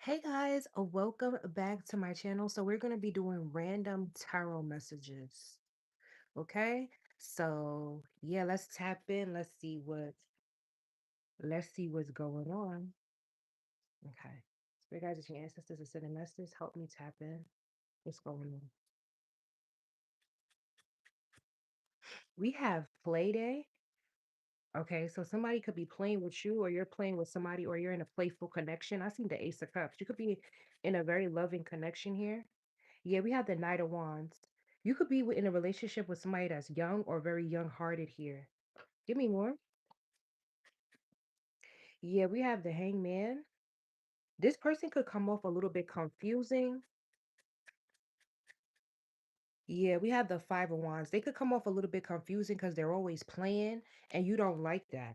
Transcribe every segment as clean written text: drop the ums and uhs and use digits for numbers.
Hey guys, welcome back to my channel. So we're going to be doing random tarot messages. Okay? So, yeah, let's tap in. Let's see what's going on. Okay. So, guys, if your ancestors are sending messages, help me tap in. What's going on? We have play day. Okay, so somebody could be playing with you, or you're playing with somebody, or you're in a playful connection. I seen the Ace of Cups. You could be in a very loving connection here. Yeah, we have the Knight of Wands. You could be in a relationship with somebody that's young or very young-hearted here. Give me more. Yeah, we have the Hangman. This person could come off a little bit confusing. Yeah, we have the Five of Wands. They could come off a little bit confusing because they're always playing, and you don't like that.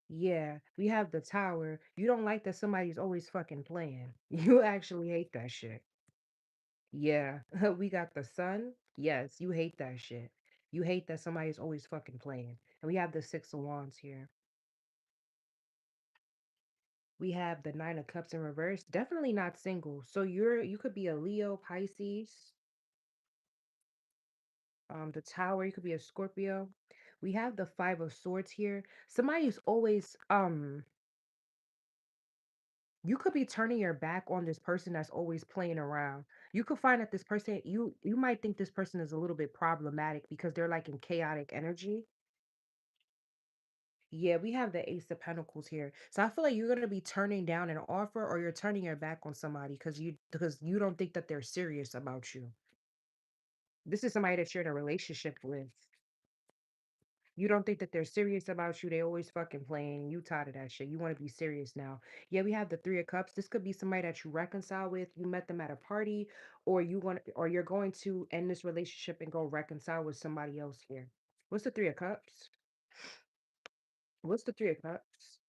Yeah, we have the Tower. You don't like that somebody's always fucking playing. You actually hate that shit. Yeah, we got the Sun. Yes, you hate that shit. You hate that somebody's always fucking playing. And we have the Six of Wands here. We have the Nine of Cups in reverse. Definitely not single. So you could be a Leo, Pisces. The Tower, you could be a Scorpio. We have the Five of Swords here. Somebody's always you could be turning your back on this person that's always playing around. You could find that this person you might think this person is a little bit problematic because they're like in chaotic energy. Yeah, we have the Ace of Pentacles here. So I feel like you're gonna be turning down an offer or you're turning your back on somebody because you don't think that they're serious about you. This is somebody that you're in a relationship with. You don't think that they're serious about you. They always fucking playing. You tired of that shit. You want to be serious now. Yeah, we have the Three of Cups. This could be somebody that you reconcile with. You met them at a party, or you're going to end this relationship and go reconcile with somebody else here. What's the Three of Cups? What's the Three of Cups?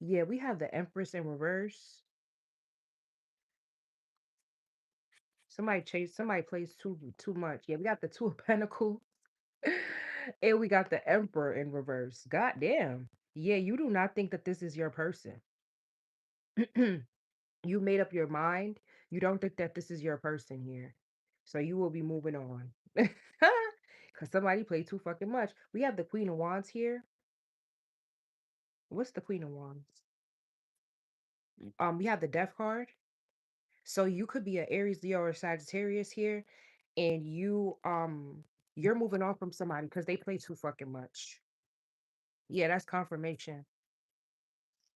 Yeah, we have the Empress in reverse. Somebody plays too much. Yeah, we got the Two of Pentacles. And we got the Emperor in reverse. God damn. Yeah, you do not think that this is your person. You made up your mind. You don't think that this is your person here. So you will be moving on. Because somebody played too fucking much. We have the Queen of Wands here. What's the Queen of Wands? We have the Death card. So you could be an Aries, Leo, or Sagittarius here, and you're moving on from somebody because they play too fucking much. Yeah, that's confirmation.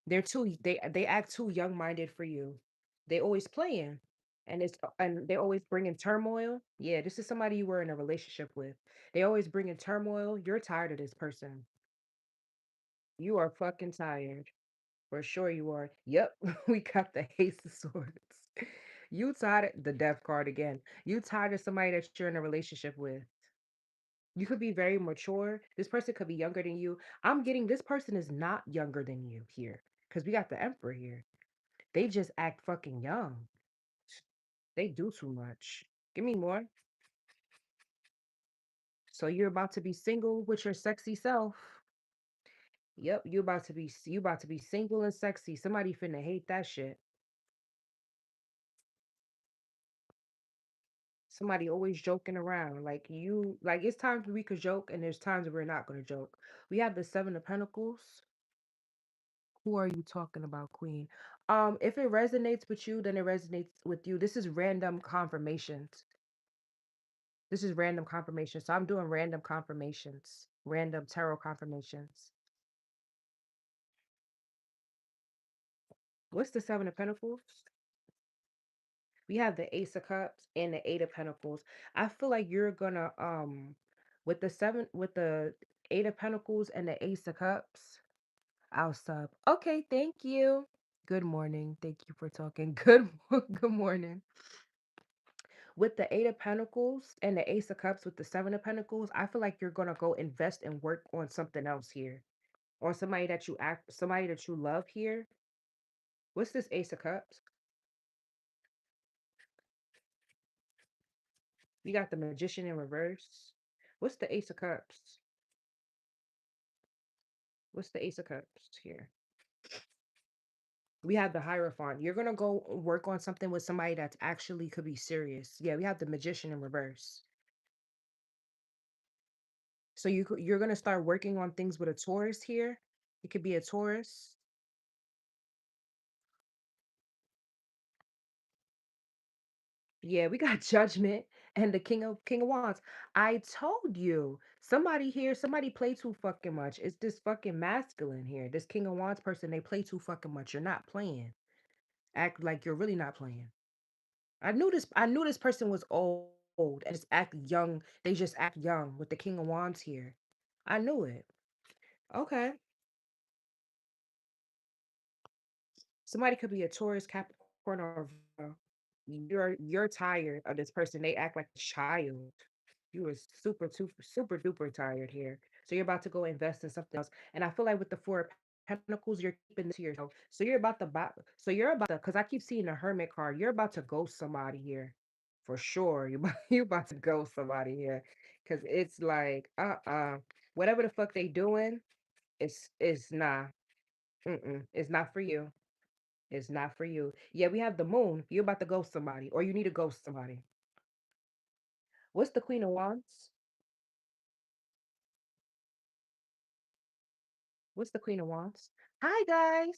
They act too young minded for you. They always playing, and they always bringing turmoil. Yeah, this is somebody you were in a relationship with. They always bringing turmoil. You're tired of this person. You are fucking tired. For sure you are. Yep, we got the Ace of Swords. You tired of the Death card again. You tired of somebody that you're in a relationship with. You could be very mature. This person could be younger than you. I'm getting this person is not younger than you here because we got the Emperor here. They just act fucking young. They do too much. Give me more. So you're about to be single with your sexy self. Yep, you about to be single and sexy. Somebody finna hate that shit. Somebody always joking around. Like it's times we could joke and there's times we're not gonna joke. We have the Seven of Pentacles. Who are you talking about, Queen? If it resonates with you, then it resonates with you. This is random confirmations. This is random confirmation. So I'm doing random confirmations, random tarot confirmations. What's the Seven of Pentacles? We have the Ace of Cups and the Eight of Pentacles. I feel like you're gonna with the Eight of Pentacles and the Ace of Cups. I'll stop. Okay, thank you. Good morning. Thank you for talking. Good morning. With the Eight of Pentacles and the Ace of Cups with the Seven of Pentacles, I feel like you're gonna go invest and work on something else here. Or somebody that you love here. What's this Ace of Cups? You got the Magician in reverse. What's the Ace of Cups? What's the Ace of Cups here? We have the Hierophant. You're gonna go work on something with somebody that's actually could be serious. Yeah, we have the Magician in reverse. So you're gonna start working on things with a Taurus here. It could be a Taurus. Yeah, we got Judgment and the King of Wands. I told you, somebody here, somebody play too fucking much. It's this fucking masculine here. This King of Wands person, they play too fucking much. You're not playing. Act like you're really not playing. I knew this person was old and just act young. They just act young with the King of Wands here. I knew it. Okay. Somebody could be a Taurus, Capricorn, or Virgo. You're tired of this person. They act like a child. You are super duper tired here. So you're about to go invest in something else. And I feel like with the Four of Pentacles, you're keeping this to yourself. So you're about to, because I keep seeing the Hermit card. You're about to ghost somebody here, for sure. You're about to ghost somebody here, because it's like whatever the fuck they doing, it's nah, it's not for you. It's not for you. Yeah, we have the Moon. You're about to ghost somebody, or you need to ghost somebody. What's the Queen of Wands? What's the Queen of Wands? Hi guys.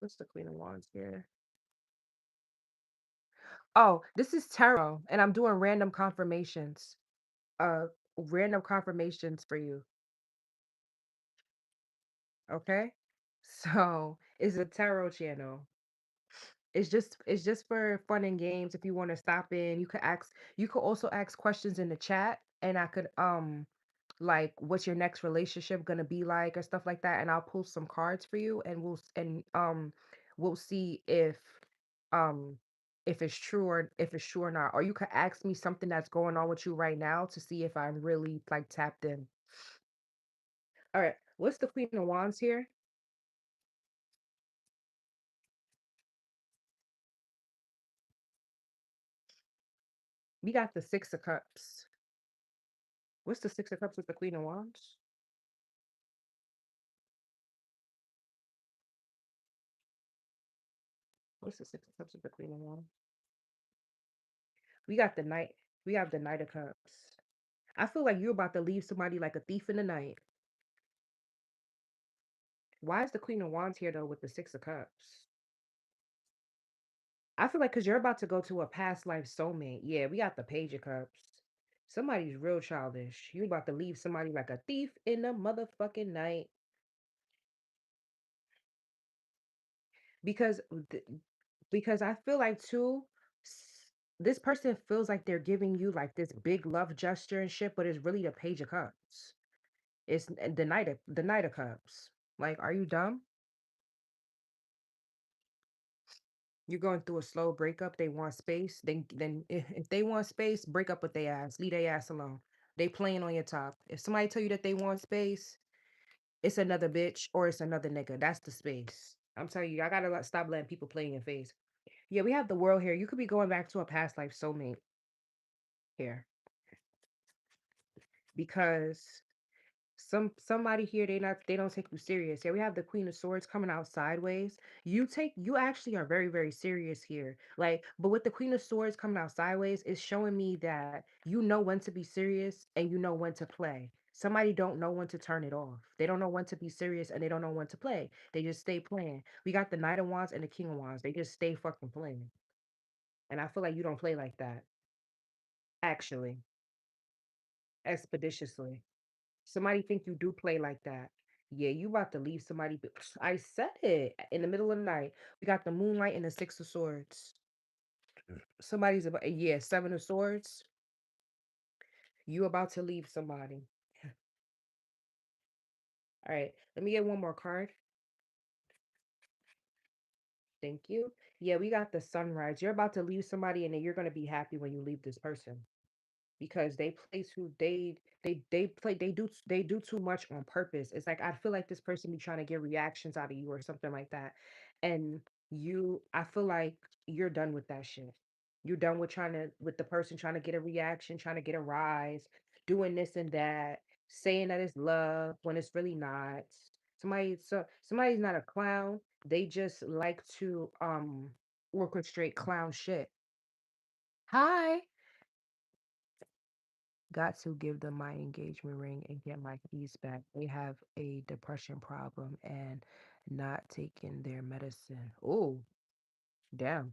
What's the Queen of Wands here? Oh, this is tarot, and I'm doing random confirmations. Uh, random confirmations for you. Okay. So it's a tarot channel. It's just for fun and games. If you want to stop in, you could also ask questions in the chat, and I could like what's your next relationship gonna be like or stuff like that, and I'll pull some cards for you, and we'll see um if it's true, or if it's true or not. Or you could ask me something that's going on with you right now to see if I'm really like tapped in. All right, what's the Queen of Wands here? We got the Six of Cups. What's the Six of Cups with the Queen of Wands? What's the Six of Cups with the Queen of Wands? We got the Knight. We have the Knight of Cups. I feel like you're about to leave somebody like a thief in the night. Why is the Queen of Wands here though with the Six of Cups? I feel like because you're about to go to a past life soulmate. Yeah, we got the Page of Cups. Somebody's real childish. You about to leave somebody like a thief in the motherfucking night. Because th- because I feel like too, this person feels like they're giving you like this big love gesture and shit, but it's really the Page of Cups. It's the Knight of Cups. Like, are you dumb? You're going through a slow breakup. They want space. Then if they want space, break up with their ass. Leave their ass alone. They playing on your top. If somebody tell you that they want space, it's another bitch or it's another nigga. That's the space. I'm telling you, I gotta stop letting people play in your face. Yeah, we have the world here. You could be going back to a past life soulmate here because somebody here they don't take you serious. Yeah, we have the Queen of Swords coming out sideways. You actually are very very serious here. Like, but with the Queen of Swords coming out sideways, it's showing me that you know when to be serious and you know when to play. Somebody don't know when to turn it off. They don't know when to be serious and they don't know when to play. They just stay playing. We got the Knight of Wands and the King of Wands. They just stay fucking playing. And I feel like you don't play like that. Actually, expeditiously. Somebody think you do play like that. Yeah, you about to leave somebody. I said it in the middle of the night. We got the Moonlight and the Six of Swords. Somebody's about, yeah, Seven of Swords. You about to leave somebody. All right, let me get one more card. Thank you. Yeah, we got the Sunrise. You're about to leave somebody, and then you're gonna be happy when you leave this person. Because they play too they do too much on purpose. It's like I feel like this person be trying to get reactions out of you or something like that. And I feel like you're done with that shit. You're done with with the person trying to get a reaction, trying to get a rise, doing this and that, saying that it's love when it's really not. Somebody's not a clown. They just like to orchestrate clown shit. Hi. Got to give them my engagement ring and get my keys back. They have a depression problem and not taking their medicine. Oh, damn.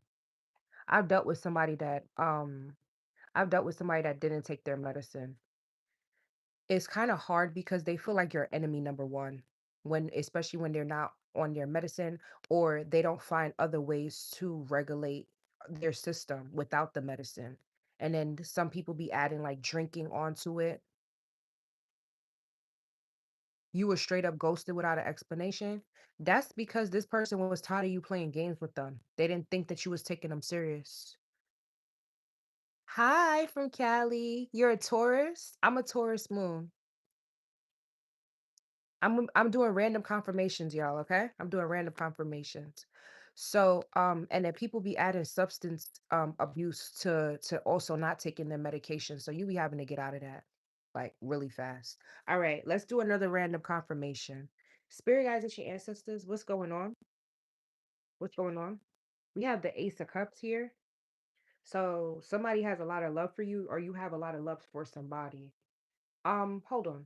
I've dealt with somebody that I've dealt with somebody that didn't take their medicine. It's kind of hard because they feel like you're enemy number one when especially when they're not on their medicine or they don't find other ways to regulate their system without the medicine. And then some people be adding like drinking onto it. You were straight up ghosted without an explanation. That's because this person was tired of you playing games with them. They didn't think that you was taking them serious. Hi from Cali. You're a Taurus? I'm a Taurus moon. I'm doing random confirmations, y'all, okay? I'm doing random confirmations. So, and then people be adding substance abuse to also not taking their medication. So you be having to get out of that like really fast. All right, let's do another random confirmation. Spirit guides and your ancestors, what's going on? What's going on? We have the Ace of Cups here. So somebody has a lot of love for you, or you have a lot of love for somebody. Hold on.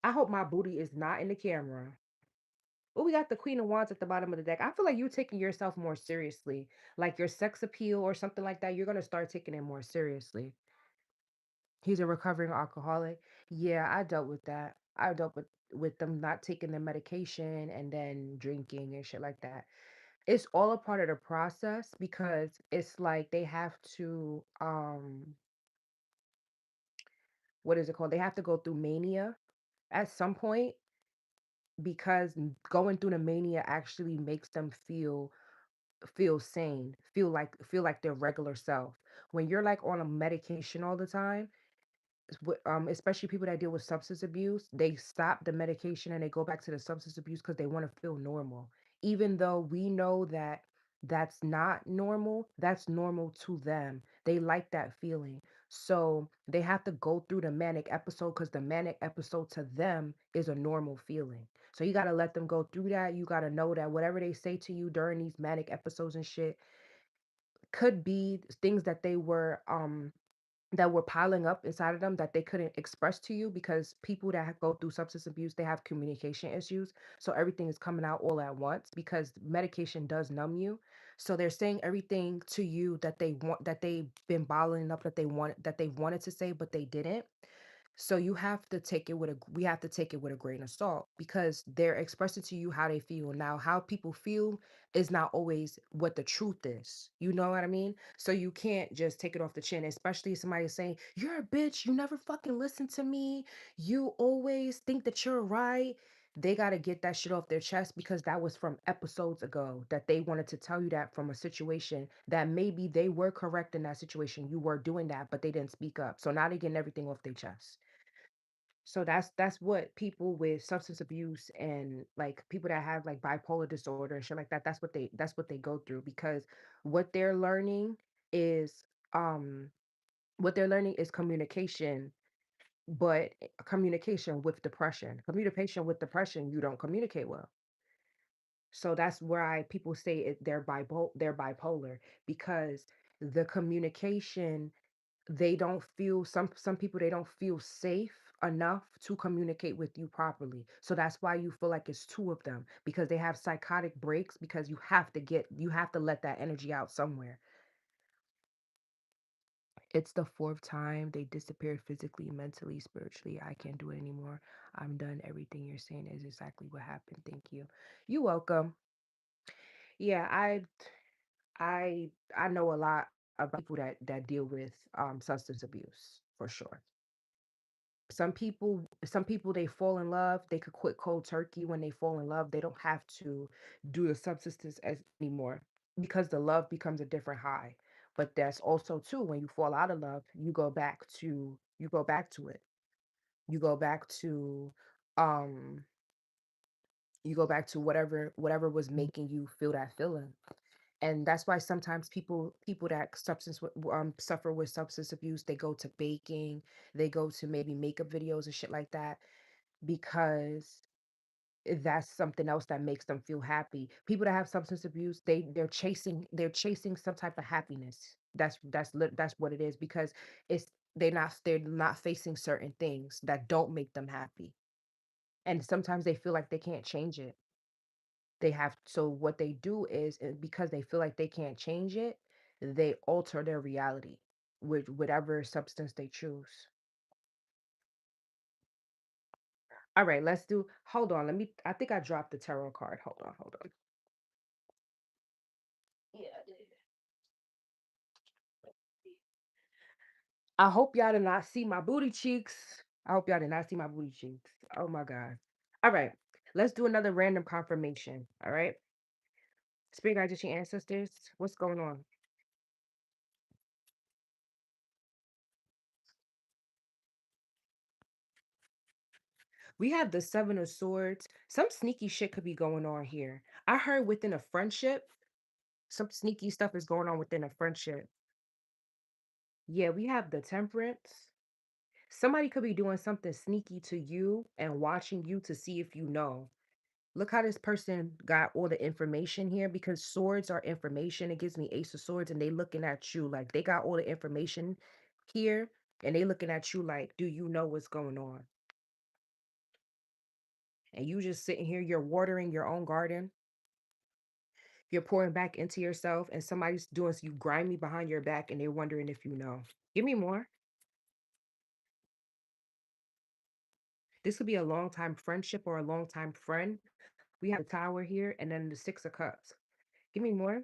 I hope my booty is not in the camera. Oh, we got the Queen of Wands at the bottom of the deck. I feel like you're taking yourself more seriously. Like your sex appeal or something like that, you're gonna start taking it more seriously. He's a recovering alcoholic. Yeah, I dealt with that. I dealt with them not taking their medication and then drinking and shit like that. It's all a part of the process because it's like they have to what is it called? They have to go through mania at some point because going through the mania actually makes them feel sane, feel like their regular self. When you're like on a medication all the time, especially people that deal with substance abuse, they stop the medication and they go back to the substance abuse because they want to feel normal. Even though we know that that's not normal, that's normal to them. They like that feeling. So they have to go through the manic episode because the manic episode to them is a normal feeling. So you got to let them go through that. You got to know that whatever they say to you during these manic episodes and shit could be things that were piling up inside of them that they couldn't express to you because people that go through substance abuse they have communication issues, so everything is coming out all at once because medication does numb you, so they're saying everything to you that they want, that they've been bottling up, that they wanted to say but they didn't. So you have to take it with a we have to take it with a grain of salt because they're expressing to you how they feel. Now, how people feel is not always what the truth is. You know what I mean? So you can't just take it off the chin, especially if somebody is saying, "You're a bitch, you never fucking listen to me. You always think that you're right." They got to get that shit off their chest because that was from episodes ago that they wanted to tell you that from a situation that maybe they were correct in that situation. You were doing that, but they didn't speak up. So now they're getting everything off their chest. So that's what people with substance abuse and like people that have like bipolar disorder and shit like that, that's what they go through because what they're learning is um what they're learning is communication, but communication with depression. Communication with depression, you don't communicate well. So that's why people say they're bipolar because the communication, they don't feel, some people they don't feel safe enough to communicate with you properly. So that's why you feel like it's two of them because they have psychotic breaks because you have to let that energy out somewhere. It's the fourth time they disappeared physically, mentally, spiritually. I can't do it anymore. I'm done. Everything you're saying is exactly what happened. Thank you. You're welcome. Yeah, I know a lot about people that deal with substance abuse for sure. Some people they fall in love, they could quit cold turkey when they fall in love. They don't have to do the substance as anymore because the love becomes a different high. But that's also too when you fall out of love, you go back to it. You go back to um you go back to whatever was making you feel that feeling. And that's why sometimes people that suffer with substance abuse, they go to baking, they go to maybe makeup videos and shit like that because that's something else that makes them feel happy. People that have substance abuse, they're chasing some type of happiness. That's what it is because it's they're not facing certain things that don't make them happy. And sometimes they feel like they can't change it. So what they do is because they feel like they can't change it, they alter their reality with whatever substance they choose. All right, let's do hold on. I think I dropped the tarot card. Hold on. Yeah, I did. I hope y'all did not see my booty cheeks. I hope y'all did not see my booty cheeks. Oh my God. All right. Let's do another random confirmation. All right. Spirit guides and ancestors. What's going on? We have the Seven of Swords. Some sneaky shit could be going on here. I heard within a friendship, some sneaky stuff is going on within a friendship. Yeah, we have the Temperance. Somebody could be doing something sneaky to you and watching you to see if you know. Look how this person got all the information here because swords are information. It gives me Ace of Swords, and they looking at you like they got all the information here, and they looking at you like, do you know what's going on? And you just sitting here, you're watering your own garden, you're pouring back into yourself, and somebody's doing you grimy behind your back, and they're wondering if you know. Give me more. This could be a long time friendship or a long time friend. We have the Tower here, and then the Six of Cups. Give me more.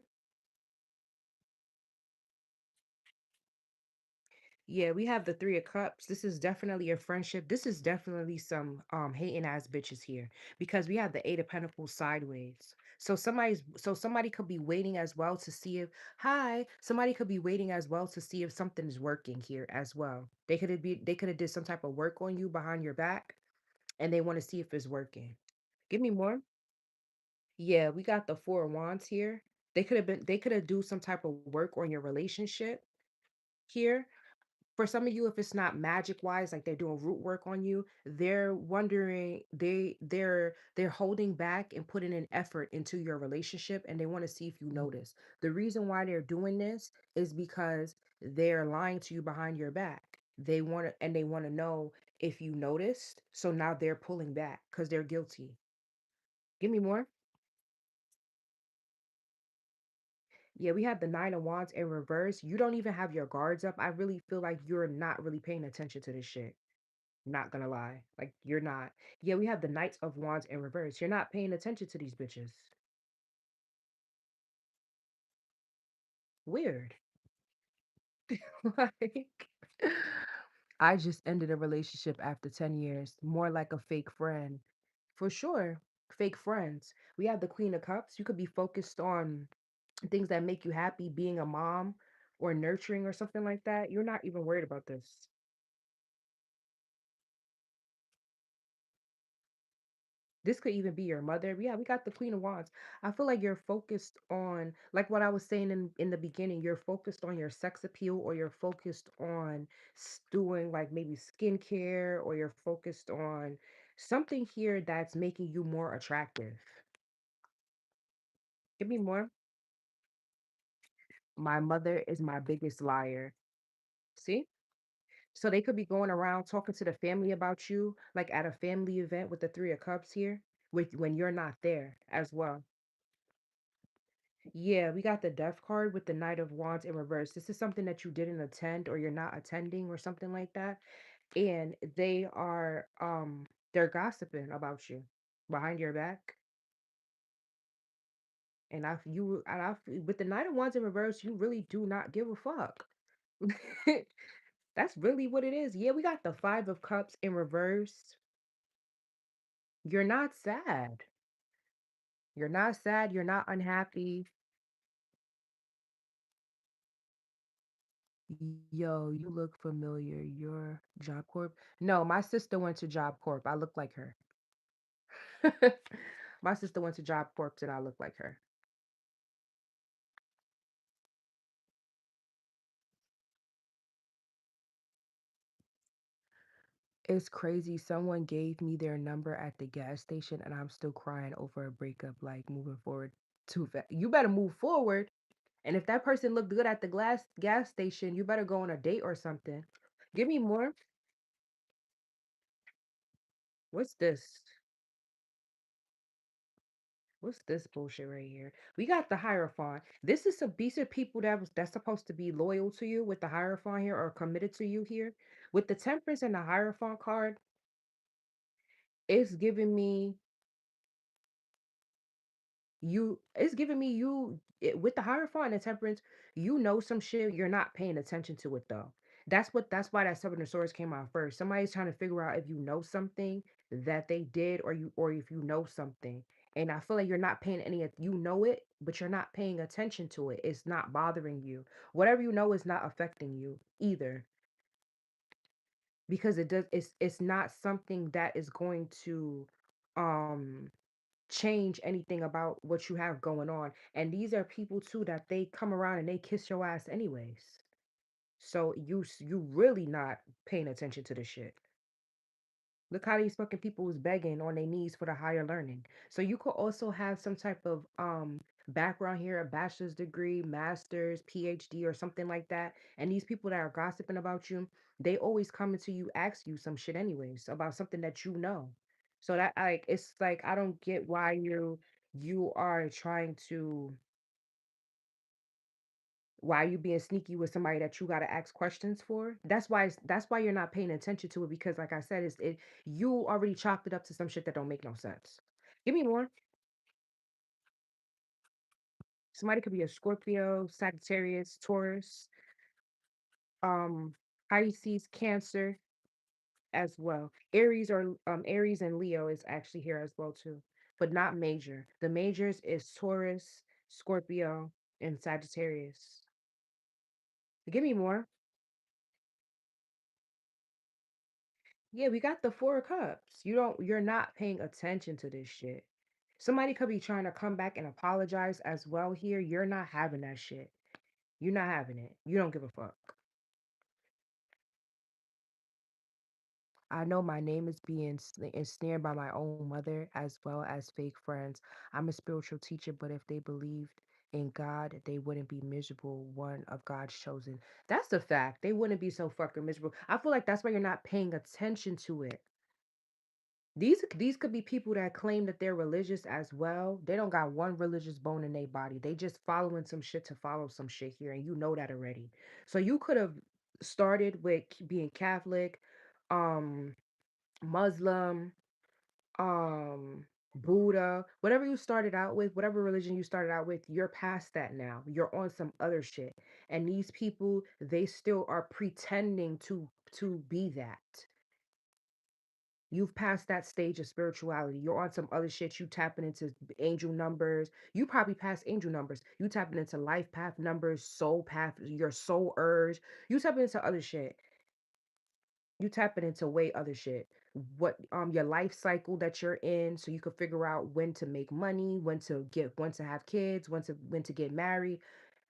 Yeah, we have the Three of Cups. This is definitely a friendship. This is definitely some hating ass bitches here because we have the Eight of Pentacles sideways. So somebody could be waiting as well to see if somebody could be waiting as well to see if something is working here as well. They could have did some type of work on you behind your back and they want to see if it's working. Give me more. Yeah, we got the Four of Wands here. They could have do some type of work on your relationship here. For some of you, if it's not magic wise, like they're doing root work on you, they're wondering they're holding back and putting an effort into your relationship and they want to see if you notice. The reason why they're doing this is because they're lying to you behind your back. They want to know if you noticed. So now they're pulling back because they're guilty. Give me more. Yeah, we have the Nine of Wands in reverse. You don't even have your guards up. I really feel like you're not really paying attention to this shit. Not gonna lie. Like, you're not. Yeah, we have the Knights of Wands in reverse. You're not paying attention to these bitches. Weird. Like, I just ended a relationship after 10 years, more like a fake friend. For sure. Fake friends. We have the Queen of Cups. You could be focused on things that make you happy, being a mom or nurturing or something like that. You're not even worried about this. This could even be your mother. Yeah, we got the Queen of Wands. I feel like you're focused on, like what I was saying in the beginning, you're focused on your sex appeal or you're focused on doing like maybe skincare or you're focused on something here that's making you more attractive. Give me more. My mother is my biggest liar. See? So they could be going around talking to the family about you, like at a family event with the Three of Cups here, with when you're not there as well. Yeah, we got the Death card with the Knight of Wands in reverse. This is something that you didn't attend or you're not attending or something like that. And they're gossiping about you behind your back. With the Knight of Wands in reverse, you really do not give a fuck. That's really what it is. Yeah, we got the Five of Cups in reverse. You're not sad. You're not sad. You're not unhappy. Yo, you look familiar. You're Job Corp. No, my sister went to Job Corp. I look like her. My sister went to Job Corp and I look like her. It's crazy. Someone gave me their number at the gas station and I'm still crying over a breakup, like moving forward too fast. You better move forward. And if that person looked good at the gas station, you better go on a date or something. Give me more. What's this? What's this bullshit right here? We got the Hierophant. This is some these are people that's supposed to be loyal to you with the Hierophant here or committed to you here. With the Temperance and the Hierophant card, it's giving me it's giving me with the Hierophant and the Temperance, you know some shit, you're not paying attention to it though. That's why that Seven of Swords came out first. Somebody's trying to figure out if you know something that they did or if you know something. And I feel like you're not paying you know it, but you're not paying attention to it. It's not bothering you. Whatever you know is not affecting you either because it's not something that is going to um change anything about what you have going on. And these are people too that they come around and they kiss your ass anyways. So you really not paying attention to the shit. Look how these fucking people was begging on their knees for the higher learning. So you could also have some type of background here, a bachelor's degree, master's, PhD, or something like that. And these people that are gossiping about you, they always coming to you, ask you some shit anyways about something that you know. So that like it's like I don't get why you are trying to why you being sneaky with somebody that you got to ask questions for. That's why you're not paying attention to it because like I said you already chopped it up to some shit that don't make no sense. Give me more. Somebody could be a Scorpio, Sagittarius, Taurus, um Pisces, Cancer as well. Aries and Leo is actually here as well too, but not major. The majors is Taurus, Scorpio, and Sagittarius. Give me more. Yeah, we got the Four of Cups. You're not paying attention to this shit. Somebody could be trying to come back and apologize as well here. You're not having that shit. You're not having it. You don't give a fuck. I know my name is being ensnared by my own mother as well as fake friends. I'm a spiritual teacher, but if they believed in God, they wouldn't be miserable, one of God's chosen. That's the fact. They wouldn't be so fucking miserable. I feel like that's why you're not paying attention to it. These could be people that claim that they're religious as well. They don't got one religious bone in their body. They just following some shit to follow some shit here, and you know that already. So you could have started with being Catholic, um, Muslim, Buddha, whatever you started out with, whatever religion you started out with, you're past that now. You're on some other shit. And these people, they still are pretending to be that. You've passed that stage of spirituality. You're on some other shit. You tapping into angel numbers. You probably passed angel numbers. You tapping into life path numbers, soul path, your soul urge. You tapping into other shit. You tapping into way other shit. What your life cycle that you're in, so you can figure out when to make money, when to have kids, when to get married.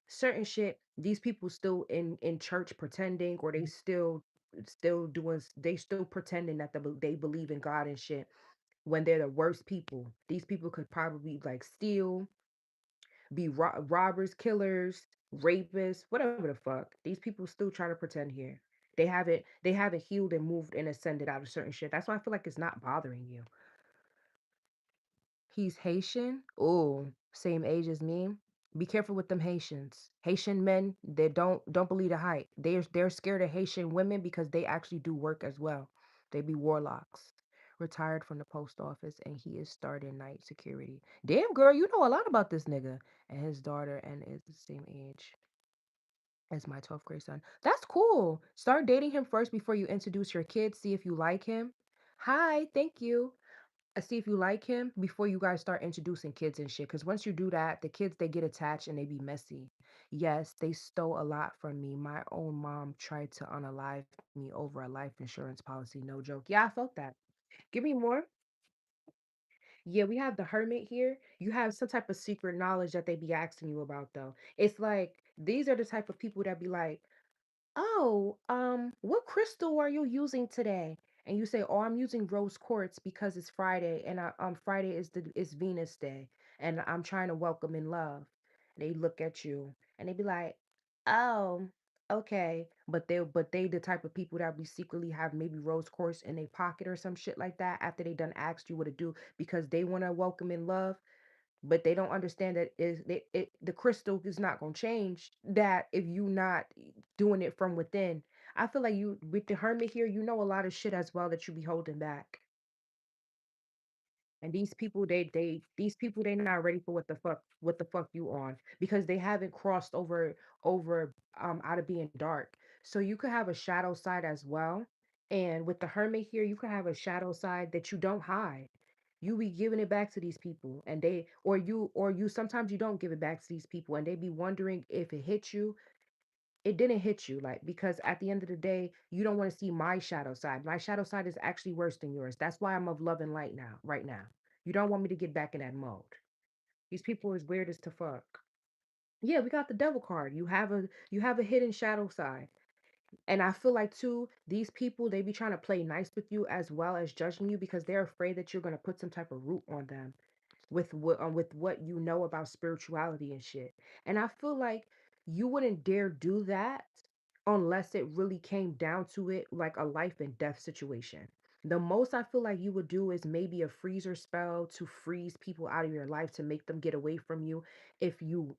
Certain shit. These people still in church pretending, or they still pretending that they believe in God and shit when they're the worst people. These people could probably like steal, be robbers, killers, rapists, whatever the fuck. These people still try to pretend here. They haven't healed and moved and ascended out of certain shit. That's why I feel like it's not bothering you. He's Haitian. Oh, same age as me. Be careful with them Haitians. Haitian men, they don't believe the hype. They're scared of Haitian women because they actually do work as well. They be warlocks. Retired from the post office and he is starting night security. Damn girl, you know a lot about this nigga. And his daughter and is the same age as my 12th grade son. That's cool. Start dating him first before you introduce your kids. See if you like him. Hi, thank you. See if you like him before you guys start introducing kids and shit. Because once you do that, the kids they get attached and they be messy. Yes, they stole a lot from me. My own mom tried to unalive me over a life insurance policy. No joke. Yeah, I felt that. Give me more. Yeah, we have the hermit here. You have some type of secret knowledge that they be asking you about though. It's like these are the type of people that be like, "Oh, what crystal are you using today?" and you say, "Oh, I'm using rose quartz because it's Friday, and Friday is Venus Day, and I'm trying to welcome in love." They look at you and they be like, "Oh, okay," but they the type of people that we secretly have maybe rose quartz in their pocket or some shit like that after they done asked you what to do because they want to welcome in love, but they don't understand that the crystal is not going to change that if you not doing it from within. I feel like you with the hermit here, you know a lot of shit as well that you be holding back. And these people, these people, they not ready for what the fuck you on because they haven't crossed over out of being dark. So you could have a shadow side as well. And with the hermit here, you could have a shadow side that you don't hide. You be giving it back to these people, and they or you sometimes you don't give it back to these people, and they be wondering if it hit you. It didn't hit you, like, because at the end of the day, you don't want to see my shadow side. My shadow side is actually worse than yours. That's why I'm of love and light now, right now. You don't want me to get back in that mode. These people is weird as to fuck. Yeah, we got the devil card. You have a hidden shadow side. And I feel like too, these people, they be trying to play nice with you as well as judging you because they're afraid that you're gonna put some type of root on them with what you know about spirituality and shit. And I feel like you wouldn't dare do that unless it really came down to it like a life and death situation. The most I feel like you would do is maybe a freezer spell to freeze people out of your life to make them get away from you if you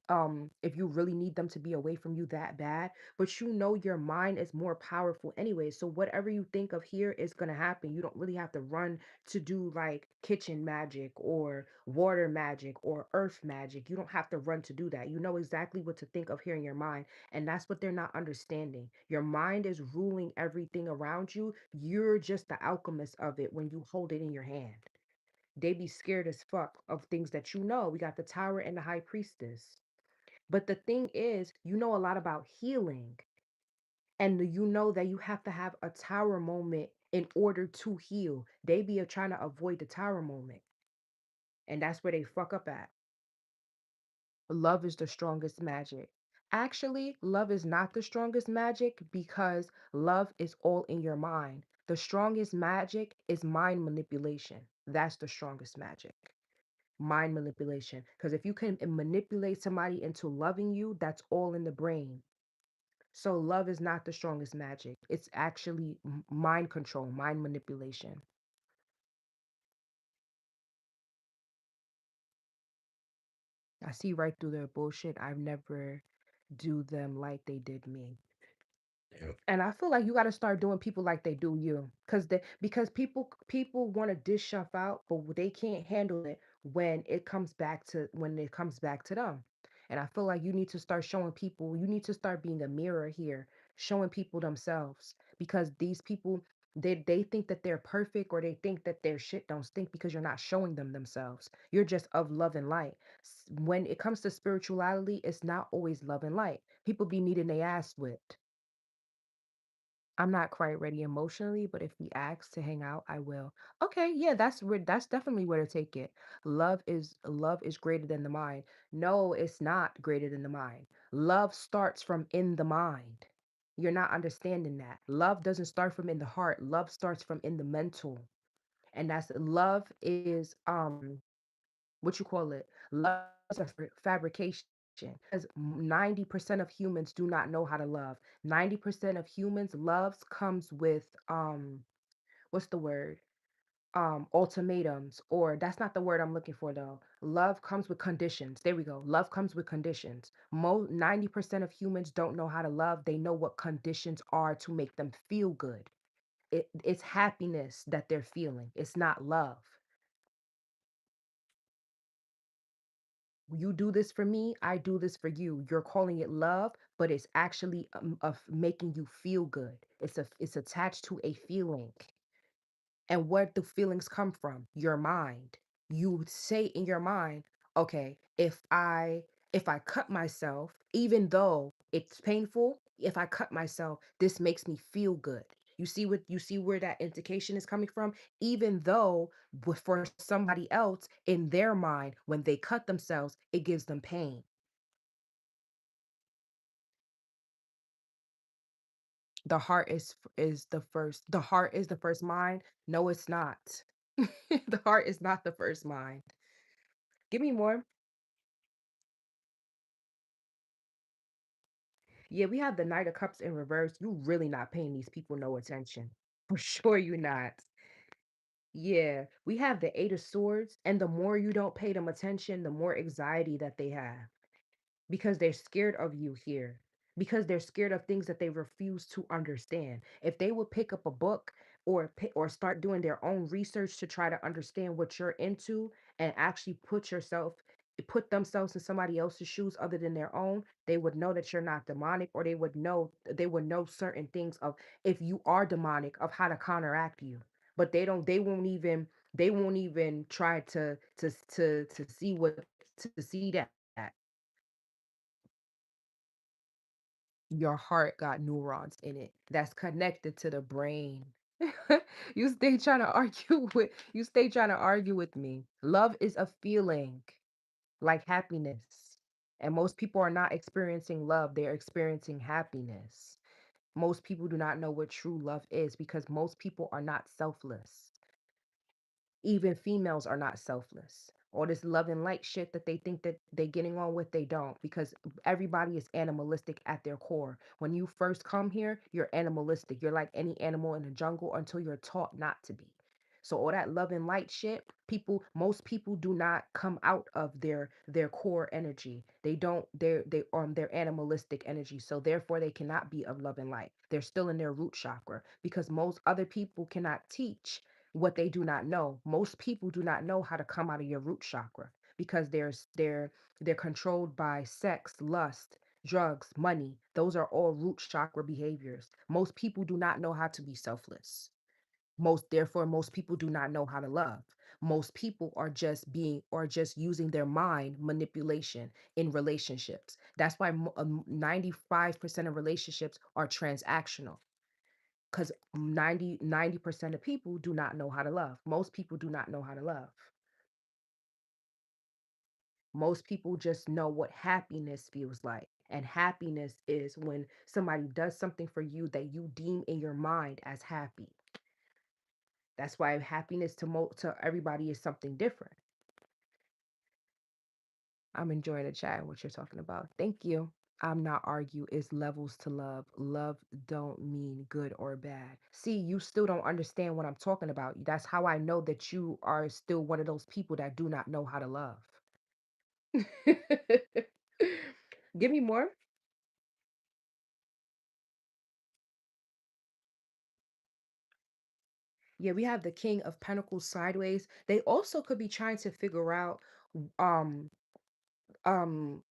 really need them to be away from you that bad. But you know your mind is more powerful anyway. So whatever you think of here is gonna happen. You don't really have to run to do like kitchen magic or water magic or earth magic. You don't have to run to do that. You know exactly what to think of here in your mind. And that's what they're not understanding. Your mind is ruling everything around you. You're just the alchemist of it when you hold it in your hand. They be scared as fuck of things that you know. We got the tower and the high priestess. But the thing is, you know a lot about healing. And you know that you have to have a tower moment in order to heal. They be trying to avoid the tower moment. And that's where they fuck up at. Love is the strongest magic. Actually, love is not the strongest magic because love is all in your mind. The strongest magic is mind manipulation. That's the strongest magic. Mind manipulation. Because if you can manipulate somebody into loving you, that's all in the brain. So love is not the strongest magic. It's actually mind control, mind manipulation. I see right through their bullshit. I've never do them like they did me. Yep. And I feel like you got to start doing people like they do you, because people want to dish stuff out, but they can't handle it when it comes back to them. And I feel like you need to start showing people. You need to start being a mirror here, showing people themselves because these people they think that they're perfect or they think that their shit don't stink because you're not showing them themselves. You're just of love and light. When it comes to spirituality, it's not always love and light. People be needing their ass whipped. I'm not quite ready emotionally, but if he asks to hang out, I will. Okay, yeah, that's definitely where to take it. Love is greater than the mind. No, it's not greater than the mind. Love starts from in the mind. You're not understanding that. Love doesn't start from in the heart. Love starts from in the mental. And that's love is what you call it? Love is a fabrication because 90% of humans do not know how to love. 90% of humans loves comes with what's the word? Ultimatums, or that's not the word I'm looking for though. Love comes with conditions. There we go. Love comes with conditions. 90% of humans don't know how to love. They know what conditions are to make them feel good. It's happiness that they're feeling. It's not love. You do this for me, I do this for you. You're calling it love, but it's actually of making you feel good. It's attached to a feeling. And where do feelings come from? Your mind. You would say in your mind, okay, if I cut myself, even though it's painful, if I cut myself, this makes me feel good. You see where that indication is coming from? Even though for somebody else in their mind, when they cut themselves, it gives them pain. The heart is the first. The heart is the first mind. No, it's not. The heart is not the first mind. Give me more. Yeah, we have the Knight of Cups in reverse. You really not paying these people no attention. For sure you not. Yeah, we have the Eight of Swords, and the more you don't pay them attention, the more anxiety that they have because they're scared of you here, because they're scared of things that they refuse to understand. If they would pick up a book or start doing their own research to try to understand what you're into and actually put themselves in somebody else's shoes other than their own, they would know that you're not demonic, or they would know certain things of, if you are demonic, of how to counteract you. But they won't even try to see what to see that your heart got neurons in it that's connected to the brain. You stay trying to argue with me. Love is a feeling, like happiness. And most people are not experiencing love, they're experiencing happiness. Most people do not know what true love is because most people are not selfless. Even females are not selfless. All this love and light shit that they think that they getting on with, they don't, because everybody is animalistic at their core. When you first come here, you're animalistic. You're like any animal in the jungle until you're taught not to be. So all that love and light shit, most people do not come out of their core energy. They don't, their animalistic energy. So therefore they cannot be of love and light. They're still in their root chakra because most other people cannot teach what they do not know. Most people do not know how to come out of your root chakra because they're controlled by sex, lust, drugs, money. Those are all root chakra behaviors. Most people do not know how to be selfless. Most people do not know how to love. Most people are just using their mind manipulation in relationships. That's why 95% of relationships are transactional, because 90% of people do not know how to love. Most people do not know how to love. Most people just know what happiness feels like. And happiness is when somebody does something for you that you deem in your mind as happy. That's why happiness to everybody is something different. I'm enjoying the chat and what you're talking about. Thank you. I'm not argue. It's levels to love. Love don't mean good or bad. See, you still don't understand what I'm talking about. That's how I know that you are still one of those people that do not know how to love. Give me more. Yeah, we have the King of Pentacles sideways. They also could be trying to figure out, um um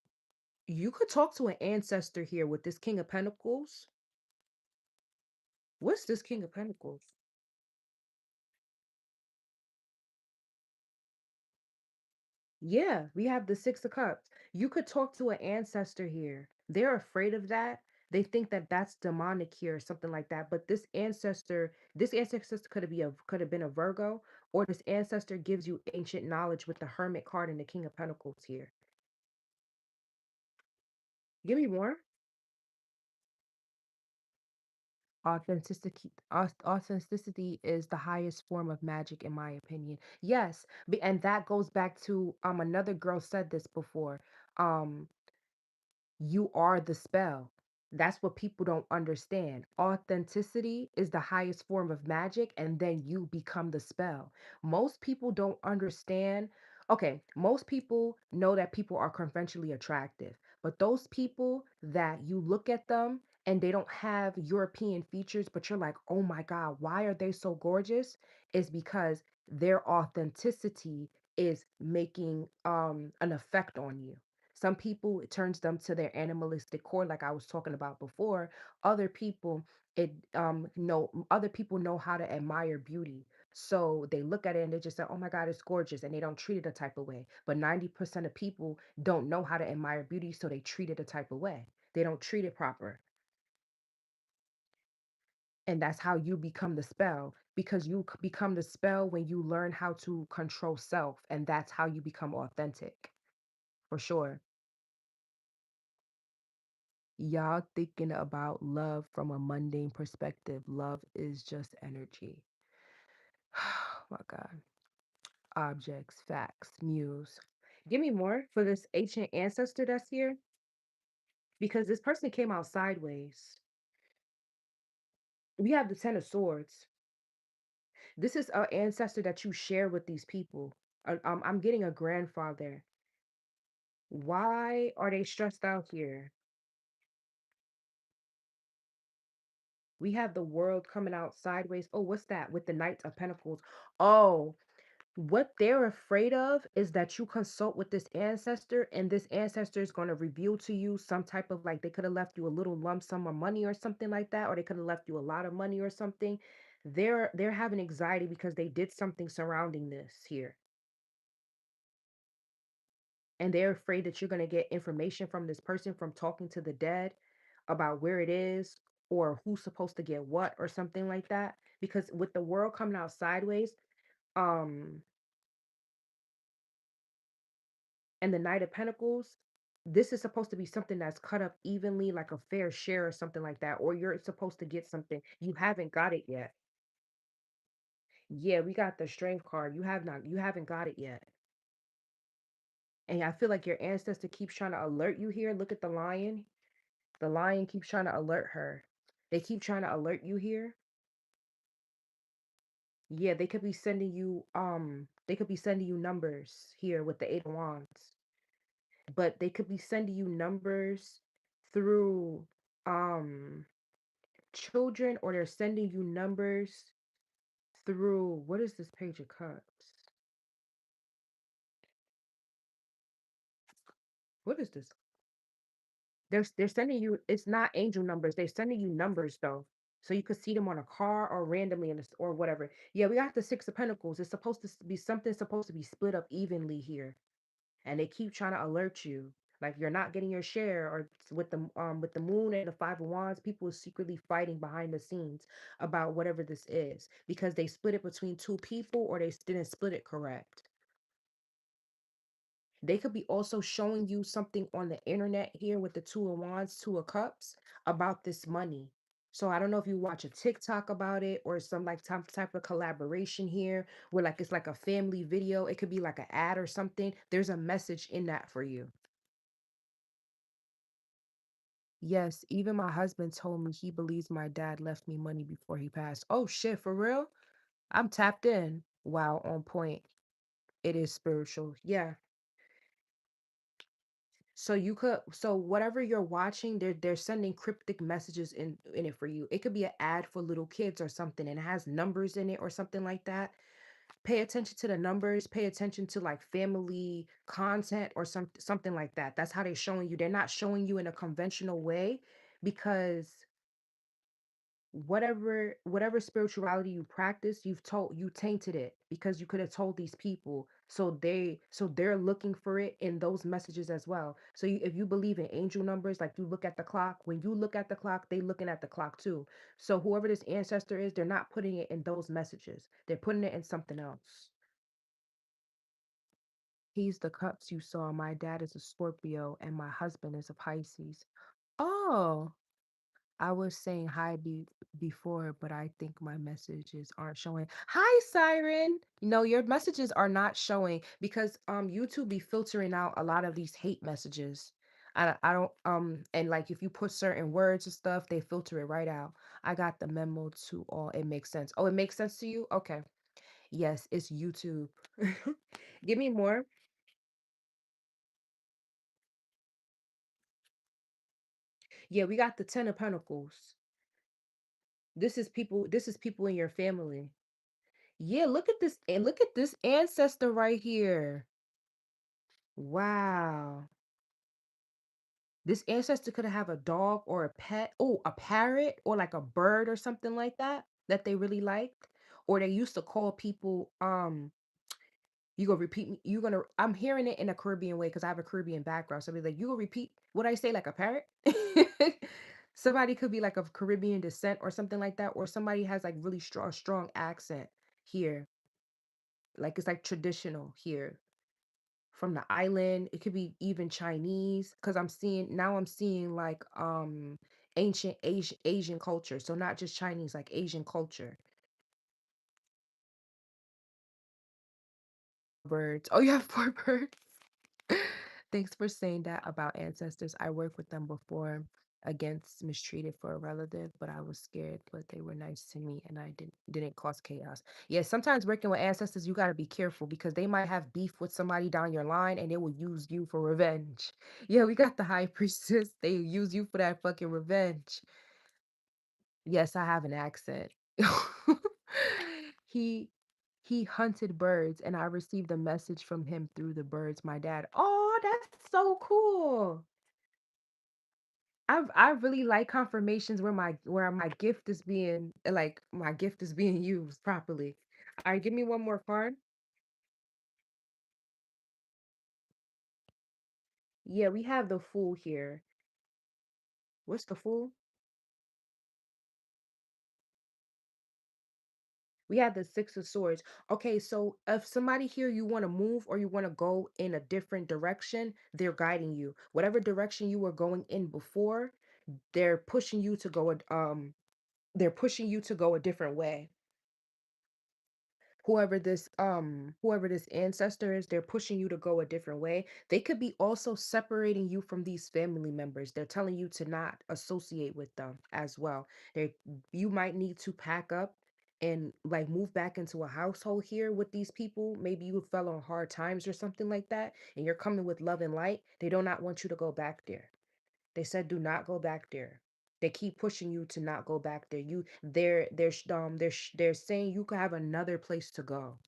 you could talk to an ancestor here with this King of Pentacles. What's this King of Pentacles? Yeah, we have the Six of Cups. You could talk to an ancestor here. They're afraid of that. They think that that's demonic here or something like that. But this ancestor could have been a Virgo, or this ancestor gives you ancient knowledge with the Hermit card and the King of Pentacles here. Give me more. Authenticity is the highest form of magic, in my opinion. Yes, and that goes back to another girl said this before. Um, you are the spell. That's what people don't understand. Authenticity is the highest form of magic, and then you become the spell. Most people don't understand. Okay, most people know that people are conventionally attractive, but those people that you look at them and they don't have European features, but you're like, oh my God, why are they so gorgeous? Is because their authenticity is making an effect on you. Some people, it turns them to their animalistic core, like I was talking about before. Other people, other people know how to admire beauty. So they look at it and they just say, oh my God, it's gorgeous. And they don't treat it a type of way. But 90% of people don't know how to admire beauty, so they treat it a type of way. They don't treat it proper. And that's how you become the spell, because become the spell when you learn how to control self. And that's how you become authentic, for sure. Y'all thinking about love from a mundane perspective. Love is just energy. Oh my God. Objects, facts, muse. Give me more for this ancient ancestor that's here because this person came out sideways. We have the Ten of Swords. This is an ancestor that you share with these people. I'm getting a grandfather. Why are they stressed out here? We have the world coming out sideways. Oh, what's that with the Knight of Pentacles? Oh, what they're afraid of is that you consult with this ancestor and this ancestor is going to reveal to you some type of like they could have left you a little lump sum of money or something like that, or they could have left you a lot of money or something. They're having anxiety because they did something surrounding this here. And they're afraid that you're going to get information from this person from talking to the dead about where it is or who's supposed to get what or something like that, because with the world coming out sideways, um and the Knight of Pentacles, this is supposed to be something that's cut up evenly, like a fair share or something like that, or you're supposed to get something. You haven't got it yet. Yeah, we got the Strength card. You haven't got it yet. And I feel like your ancestor keeps trying to alert you here. Look at the lion. The lion keeps trying to alert her. They keep trying to alert you here. Yeah, they could be sending you numbers here with the Eight of Wands. But they could be sending you numbers through um children, or they're sending you numbers through what is this Page of Cups? What is this? They're sending you, it's not angel numbers. They're sending you numbers though. So you could see them on a car or randomly in a, or whatever. Yeah, we got the Six of Pentacles. It's supposed to be something supposed to be split up evenly here. And they keep trying to alert you. Like you're not getting your share, or with the moon and the Five of Wands, people are secretly fighting behind the scenes about whatever this is because they split it between two people or they didn't split it correct. They could be also showing you something on the internet here with the Two of Wands, Two of Cups about this money. So I don't know if you watch a TikTok about it or some like type of collaboration here where like it's like a family video. It could be like an ad or something. There's a message in that for you. Yes, even my husband told me he believes my dad left me money before he passed. Oh shit, for real? I'm tapped in. Wow, on point. It is spiritual. Yeah. So you could, so whatever you're watching, they're sending cryptic messages in it for you. It could be an ad for little kids or something and it has numbers in it or something like that. Pay attention to the numbers, pay attention to like family content or something like that. That's how they're showing you. They're not showing you in a conventional way because whatever spirituality you practice, you tainted it because you could have told these people, so they're looking for it in those messages as well. So if you believe in angel numbers, like you look at the clock, when you look at the clock, they looking at the clock too. So whoever this ancestor is, they're not putting it in those messages, they're putting it in something else. He's the cups you saw. My dad is a Scorpio and my husband is a Pisces. Oh, I was saying hi before, but I think my messages aren't showing. Hi, Siren. No, your messages are not showing because YouTube be filtering out a lot of these hate messages. I don't and like if you put certain words and stuff, they filter it right out. I got the memo to all. It makes sense. Oh, it makes sense to you? Okay. Yes, it's YouTube. Give me more. Yeah, we got the Ten of Pentacles. This is people in your family. Yeah, look at this and look at this ancestor right here. Wow. This ancestor could have a dog or a pet. Oh, a parrot or like a bird or something like that that they really liked. Or they used to call people you gonna repeat me you gonna I'm hearing it in a Caribbean way because I have a Caribbean background. So like you gonna repeat what I say like a parrot? Somebody could be like of Caribbean descent or something like that, or somebody has like really strong accent here. Like it's like traditional here from the island. It could be even Chinese because I'm seeing like ancient Asian culture. So not just Chinese, like Asian culture. Birds. Oh, you have four birds. Thanks for saying that about ancestors. I worked with them before against mistreated for a relative, but I was scared, but they were nice to me and I didn't cause chaos. Yeah, sometimes working with ancestors, you got to be careful because they might have beef with somebody down your line and they will use you for revenge. Yeah, we got the high priestess. They use you for that fucking revenge. Yes, I have an accent. He he hunted birds and I received a message from him through the birds, my dad. Oh, that's so cool. I really like confirmations where my gift is being like my gift is being used properly. All right, give me one more card. Yeah, we have the fool here. What's the fool? We have the six of swords. Okay, so if somebody here you want to move or you want to go in a different direction, they're guiding you. Whatever direction you were going in before, they're pushing you to go they're pushing you to go a different way. Whoever this ancestor is, they're pushing you to go a different way. They could be also separating you from these family members. They're telling you to not associate with them as well. They You might need to pack up and like move back into a household here with these people. Maybe you fell on hard times or something like that and you're coming with love and light. They do not want you to go back there. They said do not go back there. They keep pushing you to not go back there. They're saying you could have another place to go.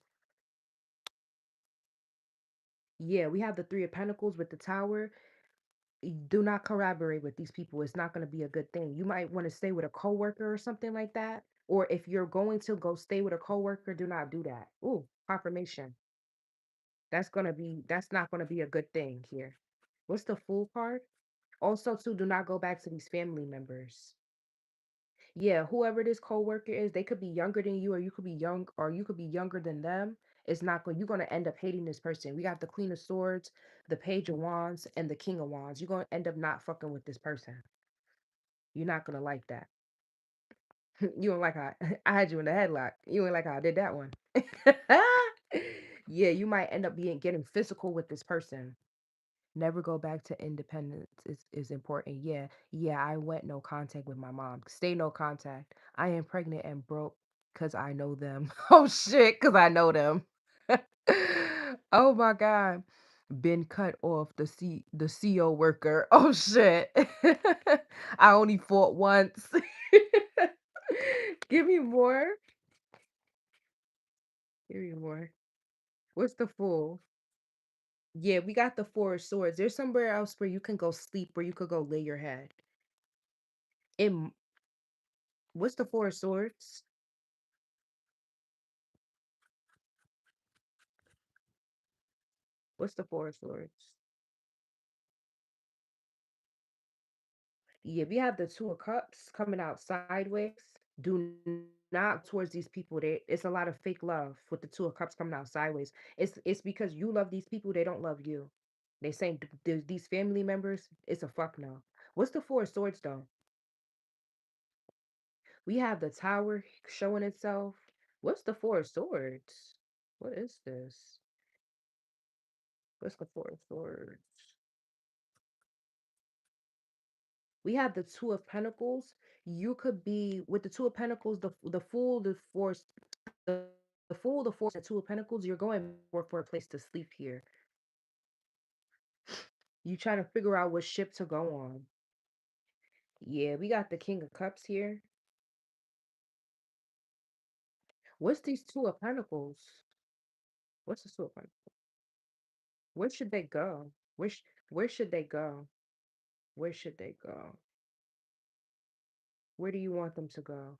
Yeah, we have the Three of Pentacles with the Tower. Do not collaborate with these people. It's not going to be a good thing. You might want to stay with a coworker or something like that. Or if you're going to go stay with a coworker, do not do that. Ooh, confirmation. That's not gonna be a good thing here. What's the Fool card? Also, too, do not go back to these family members. Yeah, whoever this coworker is, they could be younger than you, or you could be young, or you could be younger than them. It's not going. You're gonna end up hating this person. We got the Queen of Swords, the Page of Wands, and the King of Wands. You're gonna end up not fucking with this person. You're not gonna like that. You don't like how I had you in the headlock. You ain't like how I did that one. Yeah, you might end up being getting physical with this person. Never go back to independence is important. Yeah, yeah, I went no contact with my mom. Stay no contact. I am pregnant and broke because I know them. Oh shit, because I know them. Oh my God. Been cut off the CO worker. Oh shit. I only fought once. Give me more. Give me more. What's the fool? Yeah, we got the Four of Swords. There's somewhere else where you can go sleep, where you could go lay your head. In What's the Four of Swords? What's the Four of Swords? Yeah, we have the Two of Cups coming out sideways. Do not towards these people. It's a lot of fake love with the Two of Cups coming out sideways. It's because you love these people, they don't love you. They saying these family members, it's a fuck no. What's the Four of Swords though? We have the Tower showing itself. What's the Four of Swords? What is this? What's the Four of Swords? We have the Two of Pentacles. You could be with the Two of Pentacles, the Fool, the Force, the, the Fool, the Force, and Two of Pentacles. You're going for a place to sleep here. You trying to figure out what ship to go on. Yeah, we got the King of Cups here. What's these Two of Pentacles? What's the Two of Pentacles? Where should they go? Where should they go? Where should they go? Where do you want them to go?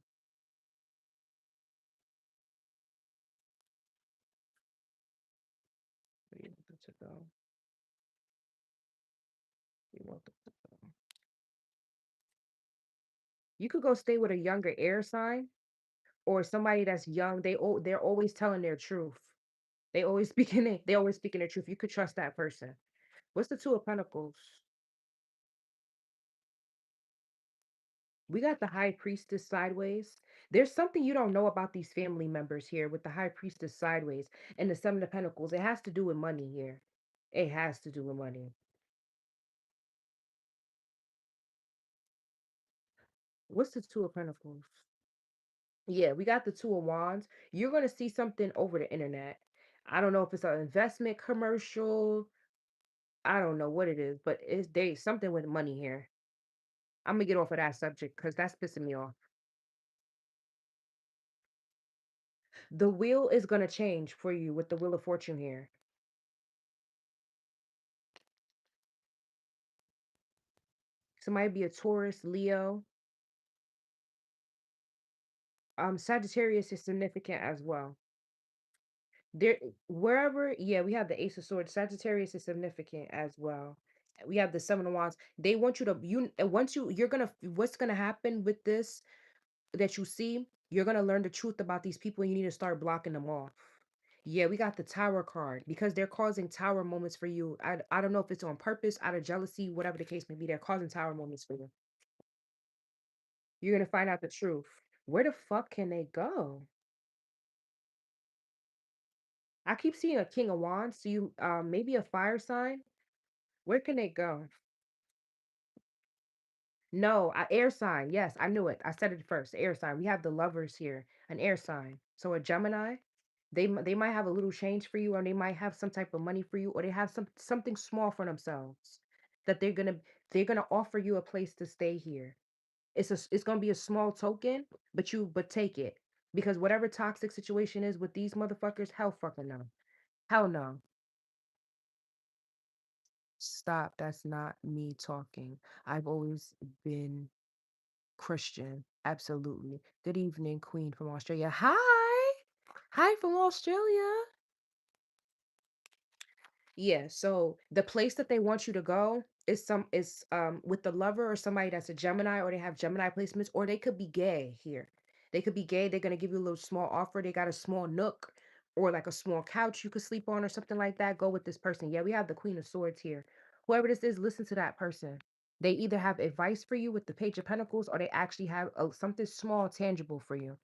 Where do you want them to go? Where do you want them to go? You could go stay with a younger air sign or somebody that's young. They're always telling their truth. They always speaking the truth. You could trust that person. What's the Two of Pentacles? We got the High Priestess sideways. There's something you don't know about these family members here with the High Priestess sideways and the Seven of Pentacles. It has to do with money here. It has to do with money. What's the Two of Pentacles? Yeah, we got the Two of Wands. You're gonna see something over the internet. I don't know if it's an investment commercial. I don't know what it is, but it's they something with money here. I'm gonna get off of that subject because that's pissing me off. The wheel is gonna change for you with the Wheel of Fortune here. So it might be a Taurus, Leo. Sagittarius is significant as well. There, wherever, yeah, we have the Ace of Swords. Sagittarius is significant as well. We have the Seven of Wands. They want you to once you're gonna what's gonna happen with this that you see, you're gonna learn the truth about these people and you need to start blocking them off. Yeah, we got the Tower card because they're causing tower moments for you. I don't know if it's on purpose, out of jealousy, whatever the case may be. They're causing tower moments for you. You're gonna find out the truth. Where the fuck can they go? I keep seeing a King of Wands. So you maybe a fire sign. Where can they go? No, air sign. Yes, I knew it. I said it first. Air sign. We have the lovers here, an air sign. So a Gemini, they might have a little change for you, or they might have some type of money for you, or they have something small for themselves that they're gonna offer you a place to stay here. It's gonna be a small token, but take it because whatever toxic situation is with these motherfuckers, hell fucking no, hell no. Stop. That's not me talking. I've always been Christian. Absolutely. Good evening, Queen from Australia. Hi. Hi from Australia. Yeah, so the place that they want you to go is with the lover or somebody that's a Gemini or they have Gemini placements or they could be gay here. They could be gay. They're gonna give you a little small offer. They got a small nook or like a small couch you could sleep on or something like that. Go with this person. Yeah, we have the Queen of Swords here. Whoever this is, listen to that person. They either have advice for you with the Page of Pentacles or they actually have something small, tangible for you.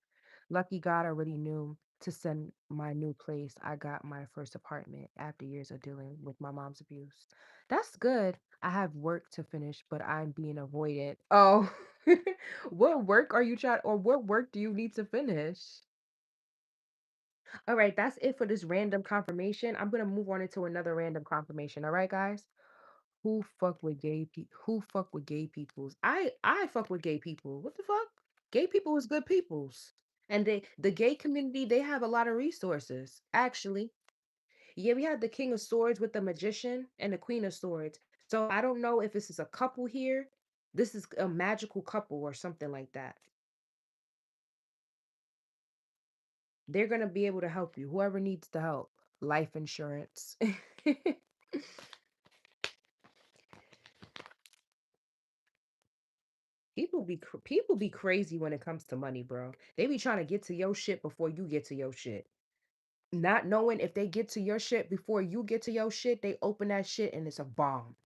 Lucky God already knew to send my new place. I got my first apartment after years of dealing with my mom's abuse. That's good. I have work to finish, but I'm being avoided. Oh, what work are you trying, or what work do you need to finish? All right, that's it for this random confirmation. I'm gonna move on into another random confirmation. All right, guys. Who fuck with gay peoples? I fuck with gay people. What the fuck? Gay people is good peoples. And the gay community, they have a lot of resources. Actually. Yeah, we had the King of Swords with the Magician and the Queen of Swords. So I don't know if this is a couple here. This is a magical couple or something like that. They're gonna be able to help you. Whoever needs the help. Life insurance. People be crazy when it comes to money, bro. They be trying to get to your shit before you get to your shit. Not knowing if they get to your shit before you get to your shit, they open that shit and it's a bomb.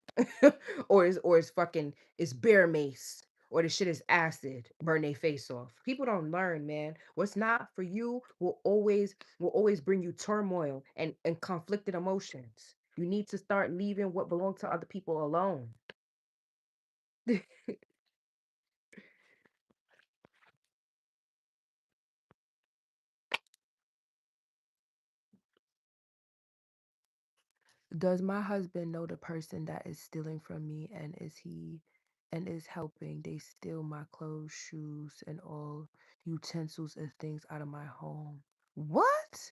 Or it's fucking it's bear mace. Or the shit is acid, burn their face off. People don't learn, man. What's not for you will always bring you turmoil and conflicted emotions. You need to start leaving what belongs to other people alone. Does my husband know the person that is stealing from me and is helping? They steal my clothes, shoes, and all utensils and things out of my home. What?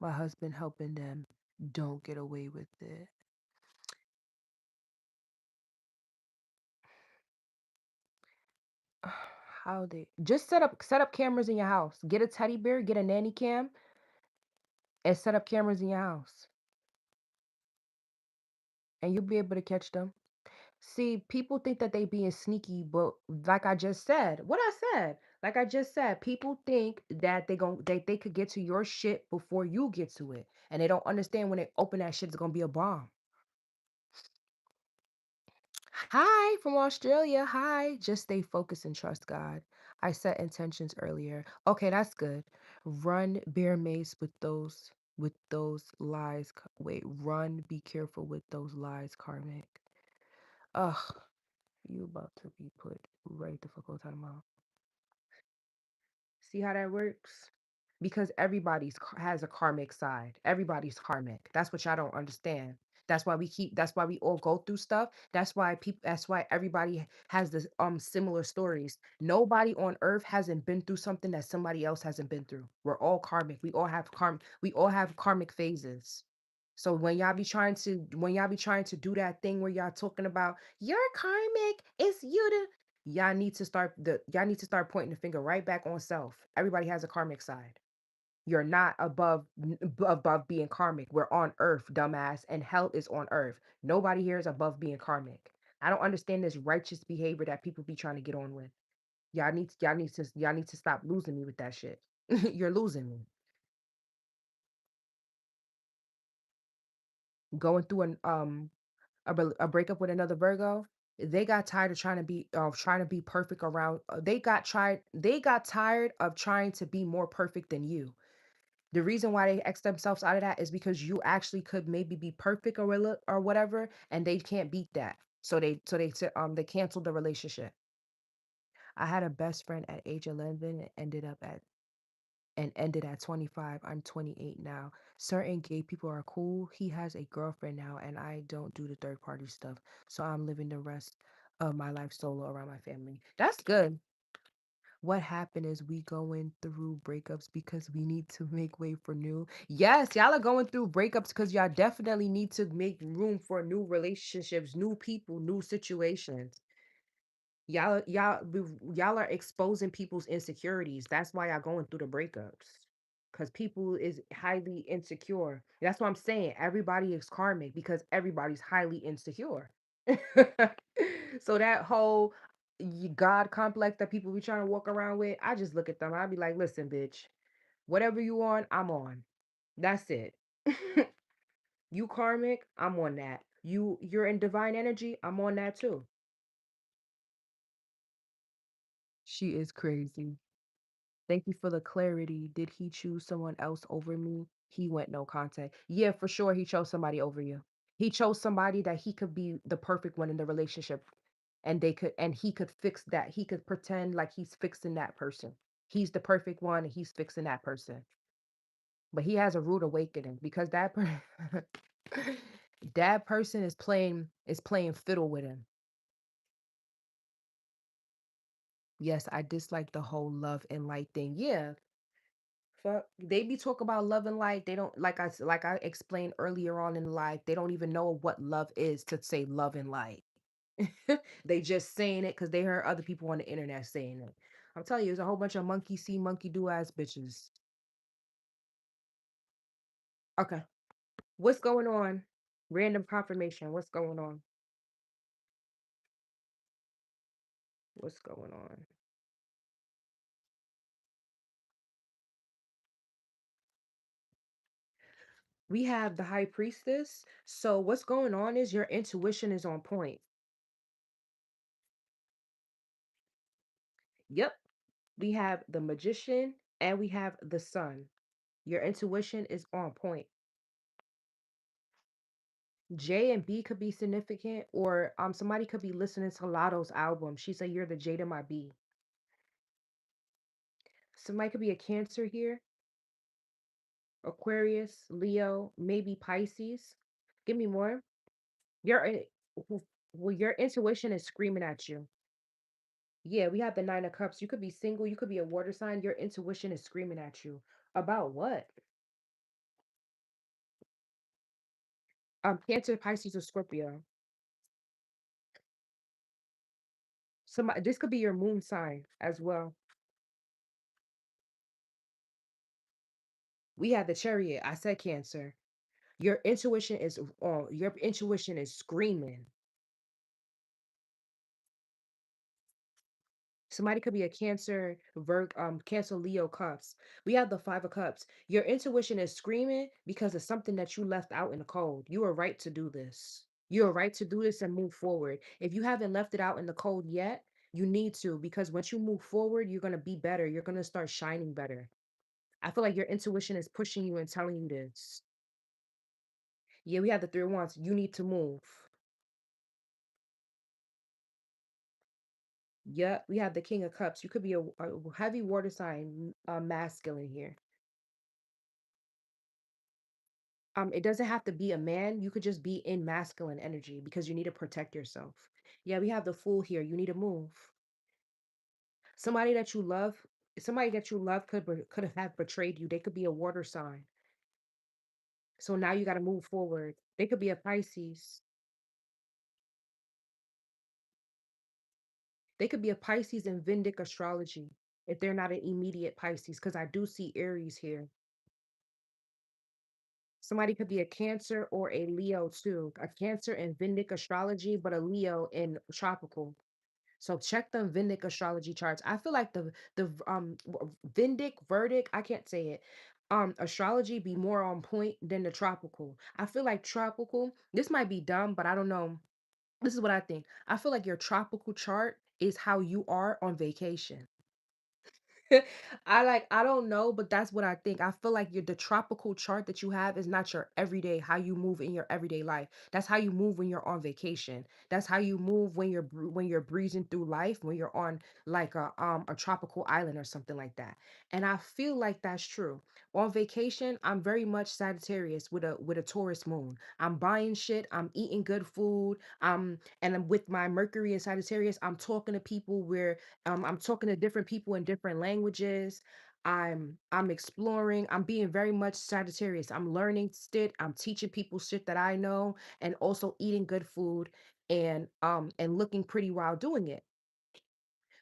My husband helping them. Don't get away with it. How they just set up cameras in your house. Get a teddy bear, get a nanny cam, and set up cameras in your house. And you'll be able to catch them. See, people think that they being sneaky, but like I just said, what I said. Like I just said, people think that they could get to your shit before you get to it. And they don't understand when they open that shit, it's gonna be a bomb. Hi from Australia. Hi. Just stay focused and trust God. I set intentions earlier. Okay, that's good. Run bear mace with those lies. Wait, run, be careful with those lies, karmic. Ugh, you about to be put right the fuck out of my mouth. See how that works? Because has a karmic side. Everybody's karmic. That's what y'all don't understand. That's why we all go through stuff. That's why everybody has this similar stories. Nobody on earth hasn't been through something that somebody else hasn't been through. We're all karmic. We all have karmic phases. So when y'all be trying to do that thing where y'all talking about you're karmic, it's you to y'all need to start pointing the finger right back on self. Everybody has a karmic side. You're not above being karmic. We're on earth, dumbass, and hell is on earth. Nobody here is above being karmic. I don't understand this righteous behavior that people be trying to get on with. Y'all need to stop losing me with that shit. You're losing me. Going through a breakup with another Virgo, they got tired of trying to be perfect around. They got tired of trying to be more perfect than you. The reason why they X themselves out of that is because you actually could maybe be perfect or whatever, and they can't beat that. They canceled the relationship. I had a best friend at age 11 and ended at 25. I'm 28 now. Certain gay people are cool. He has a girlfriend now, and I don't do the third party stuff. So I'm living the rest of my life solo around my family. That's good. What happened is we going through breakups because we need to make way for new. Yes, y'all are going through breakups because y'all definitely need to make room for new relationships, new people, new situations. Y'all are exposing people's insecurities. That's why y'all going through the breakups. Because people is highly insecure. That's what I'm saying. Everybody is karmic because everybody's highly insecure. So that whole God complex that people be trying to walk around with, I just look at them. I'd be like, listen, bitch, whatever you on, I'm on. That's it. You karmic, I'm on that. You're in divine energy, I'm on that too. She is crazy. Thank you for the clarity. Did he choose someone else over me? He went no contact. Yeah, for sure he chose somebody over you. He chose somebody that he could be the perfect one in the relationship and he could fix that. He could pretend like he's fixing that person. He's the perfect one and he's fixing that person. But he has a rude awakening because that person is playing fiddle with him. Yes, I dislike the whole love and light thing. Yeah, fuck. They be talk about love and light. They don't like I explained earlier on in life. They don't even know what love is to say love and light. They just saying it because they heard other people on the internet saying it. I'm telling you, there's a whole bunch of monkey see, monkey do ass bitches. Okay, what's going on? Random confirmation. What's going on? What's going on? We have the high priestess. So what's going on is your intuition is on point. Yep. We have the magician and we have the sun. Your intuition is on point. J and B could be significant, or somebody could be listening to Lotto's album. She said you're the J to my B. Somebody could be a Cancer here, Aquarius, Leo, maybe Pisces. Give me more. Your well, your intuition is screaming at you. Yeah, we have the Nine of Cups. You could be single, you could be a water sign. Your intuition is screaming at you. About what? Cancer, Pisces, or Scorpio. Somebody this could be your moon sign as well. We have the Chariot. I said Cancer. Your intuition is screaming. Somebody could be a Cancer Leo cups. We have the Five of Cups. Your intuition is screaming because of something that you left out in the cold. You are right to do this. You are right to do this and move forward. If you haven't left it out in the cold yet, you need to, because once you move forward, you're gonna be better. You're gonna start shining better. I feel like your intuition is pushing you and telling you this. Yeah, we have the Three of Wands. You need to move. Yeah, we have the King of Cups. You could be a heavy water sign, masculine here. It doesn't have to be a man. You could just be in masculine energy because you need to protect yourself. Yeah, we have the Fool here. You need to move. Somebody that you love, somebody that you love could have betrayed you. They could be a water sign. So now you got to move forward. They could be a Pisces. They could be a Pisces in Vedic astrology if they're not an immediate Pisces, because I do see Aries here. Somebody could be a Cancer or a Leo too. A Cancer in Vedic astrology, but a Leo in tropical. So check the Vedic astrology charts. I feel like Vedic Verdict, I can't say it. Astrology be more on point than the tropical. I feel like tropical, this might be dumb, but I don't know. This is what I think. I feel like your tropical chart is how you are on vacation. I don't know, but that's what I think. I feel like the tropical chart that you have is not your everyday, how you move in your everyday life. That's how you move when you're on vacation. That's how you move when when you're breezing through life, when you're on like a tropical island or something like that. And I feel like that's true. On vacation, I'm very much Sagittarius with a Taurus moon. I'm buying shit, I'm eating good food. And I'm with my Mercury and Sagittarius, I'm talking to people where I'm talking to different people in different languages. I'm exploring. I'm being very much Sagittarius. I'm learning shit. I'm teaching people shit that I know, and also eating good food and looking pretty while doing it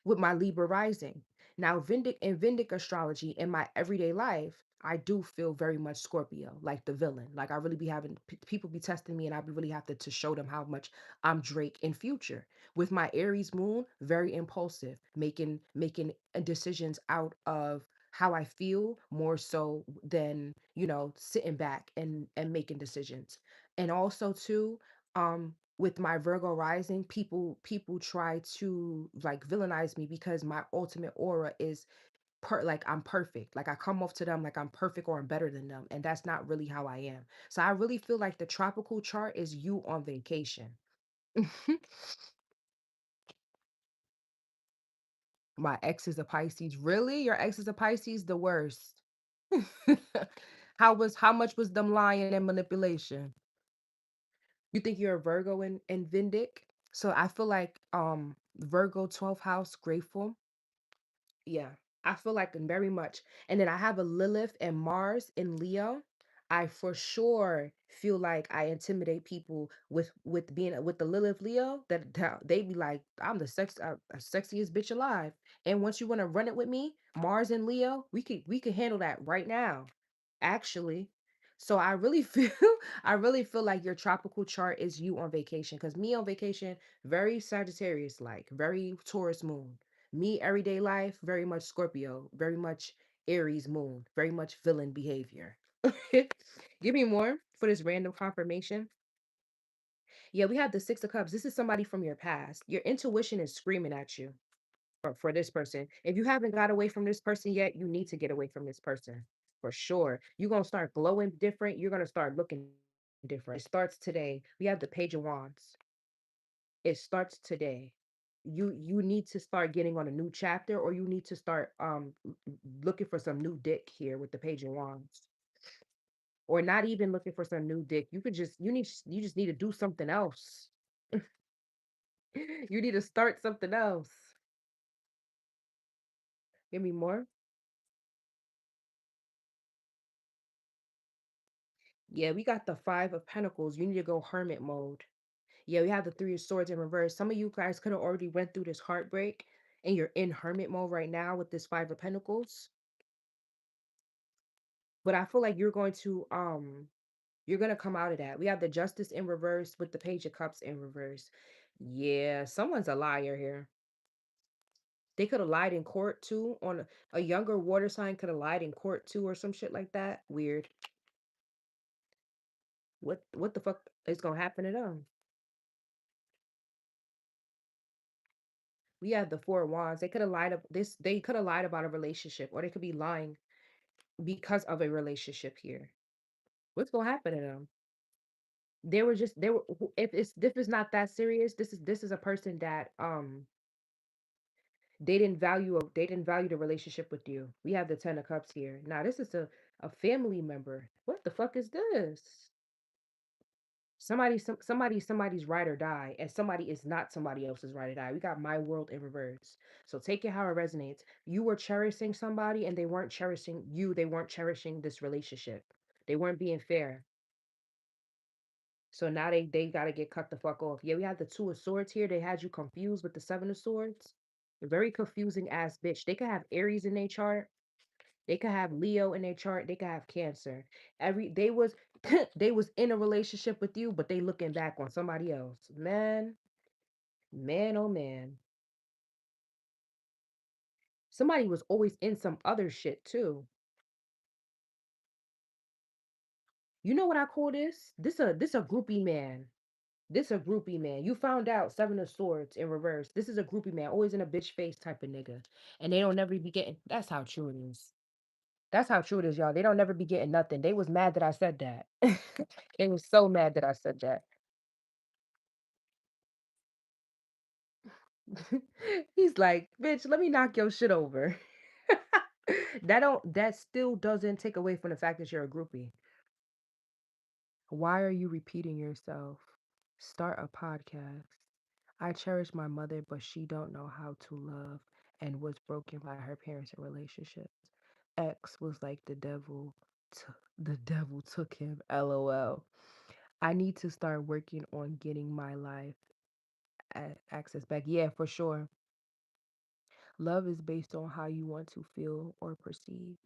with my Libra rising. Now, Vindic astrology in my everyday life, I do feel very much Scorpio, like the villain. Like I really be having people be testing me, and I be really have to show them how much I'm Drake in future. With my Aries moon, very impulsive, making decisions out of how I feel more so than sitting back and making decisions. And also too, with my Virgo rising, people try to like villainize me because my ultimate aura is like I'm perfect. Like I come off to them like I'm perfect or I'm better than them, and that's not really how I am. So I really feel like the tropical chart is you on vacation. My ex is a Pisces. Really? Your ex is a Pisces? The worst. How much was them lying and manipulation? You think you're a Virgo in Vindic? So I feel like Virgo 12th house grateful. Yeah, I feel like very much. And then I have a Lilith and Mars in Leo. I for sure feel like I intimidate people with being with the Lilith Leo that they be like, I'm the sexiest bitch alive. And once you want to run it with me, Mars and Leo, we could handle that right now. Actually. So I really feel I really feel like your tropical chart is you on vacation, because me on vacation, very Sagittarius like, very Taurus moon. Me, everyday life, very much Scorpio, very much Aries moon, very much villain behavior. Give me more for this random confirmation. Yeah, we have the Six of Cups. This is somebody from your past. Your intuition is screaming at you for this person. If you haven't got away from this person yet, you need to get away from this person for sure. You're going to start glowing different. You're going to start looking different. It starts today. We have the Page of Wands. It starts today. You need to start getting on a new chapter, or you need to start looking for some new dick here with the Page of Wands. Or not even looking for some new dick. You just need to do something else. You need to start something else. Give me more. Yeah, we got the Five of Pentacles. You need to go hermit mode. Yeah, we have the Three of Swords in reverse. Some of you guys could have already went through this heartbreak and you're in hermit mode right now with this Five of Pentacles. But I feel like you're gonna come out of that. We have the Justice in reverse with the Page of Cups in reverse. Yeah, someone's a liar here. They could have lied in court too. On a younger water sign could have lied in court too, or some shit like that. Weird. What the fuck is gonna happen to them? We have the four wands. They could have lied this. They could have lied about a relationship, or they could be lying because of a relationship here. What's gonna happen to them? They were just they were. If it's not that serious, this is a person that they didn't value the relationship with you. We have the 10 of cups here. Now this is a family member. What the fuck is this? Somebody's ride or die, and somebody is not somebody else's ride or die. We got my world in reverse. So take it how it resonates. You were cherishing somebody, and they weren't cherishing you. They weren't cherishing this relationship. They weren't being fair. So now they gotta get cut the fuck off. Yeah, we had the 2 of swords here. They had you confused with the 7 of swords. A very confusing ass bitch. They could have Aries in their chart. They could have Leo in their chart. They could have Cancer. They was they was in a relationship with you, but they looking back on somebody else. Man, man, oh man. Somebody was always in some other shit too. You know what I call this? This a groupie man. This a groupie man. You found out 7 of swords in reverse. This is a groupie man, always in a bitch face type of nigga. And they don't never be getting. That's how true it is. That's how true it is, y'all. They don't never be getting nothing. They was mad that I said that. They was so mad that I said that. He's like, bitch, let me knock your shit over. That still doesn't take away from the fact that you're a groupie. Why are you repeating yourself? Start a podcast. I cherish my mother, but she don't know how to love and was broken by her parents and relationships. X was like the devil took him. LOL. I need to start working on getting my life access back. Yeah, for sure. Love is based on how you want to feel or perceive.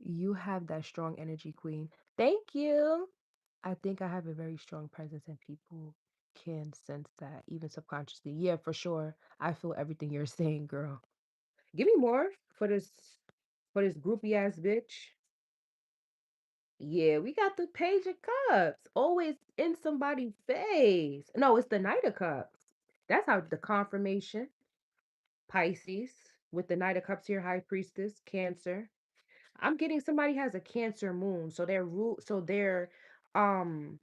You have that strong energy, queen. Thank you. I think I have a very strong presence and people can sense that even subconsciously. Yeah, for sure. I feel everything you're saying, girl. Give me more for this groupie ass bitch. Yeah, we got the Page of Cups. Always in somebody's face. No, it's the Knight of Cups. That's how the confirmation. Pisces with the Knight of Cups here, High Priestess, Cancer. I'm getting somebody has a Cancer moon, so um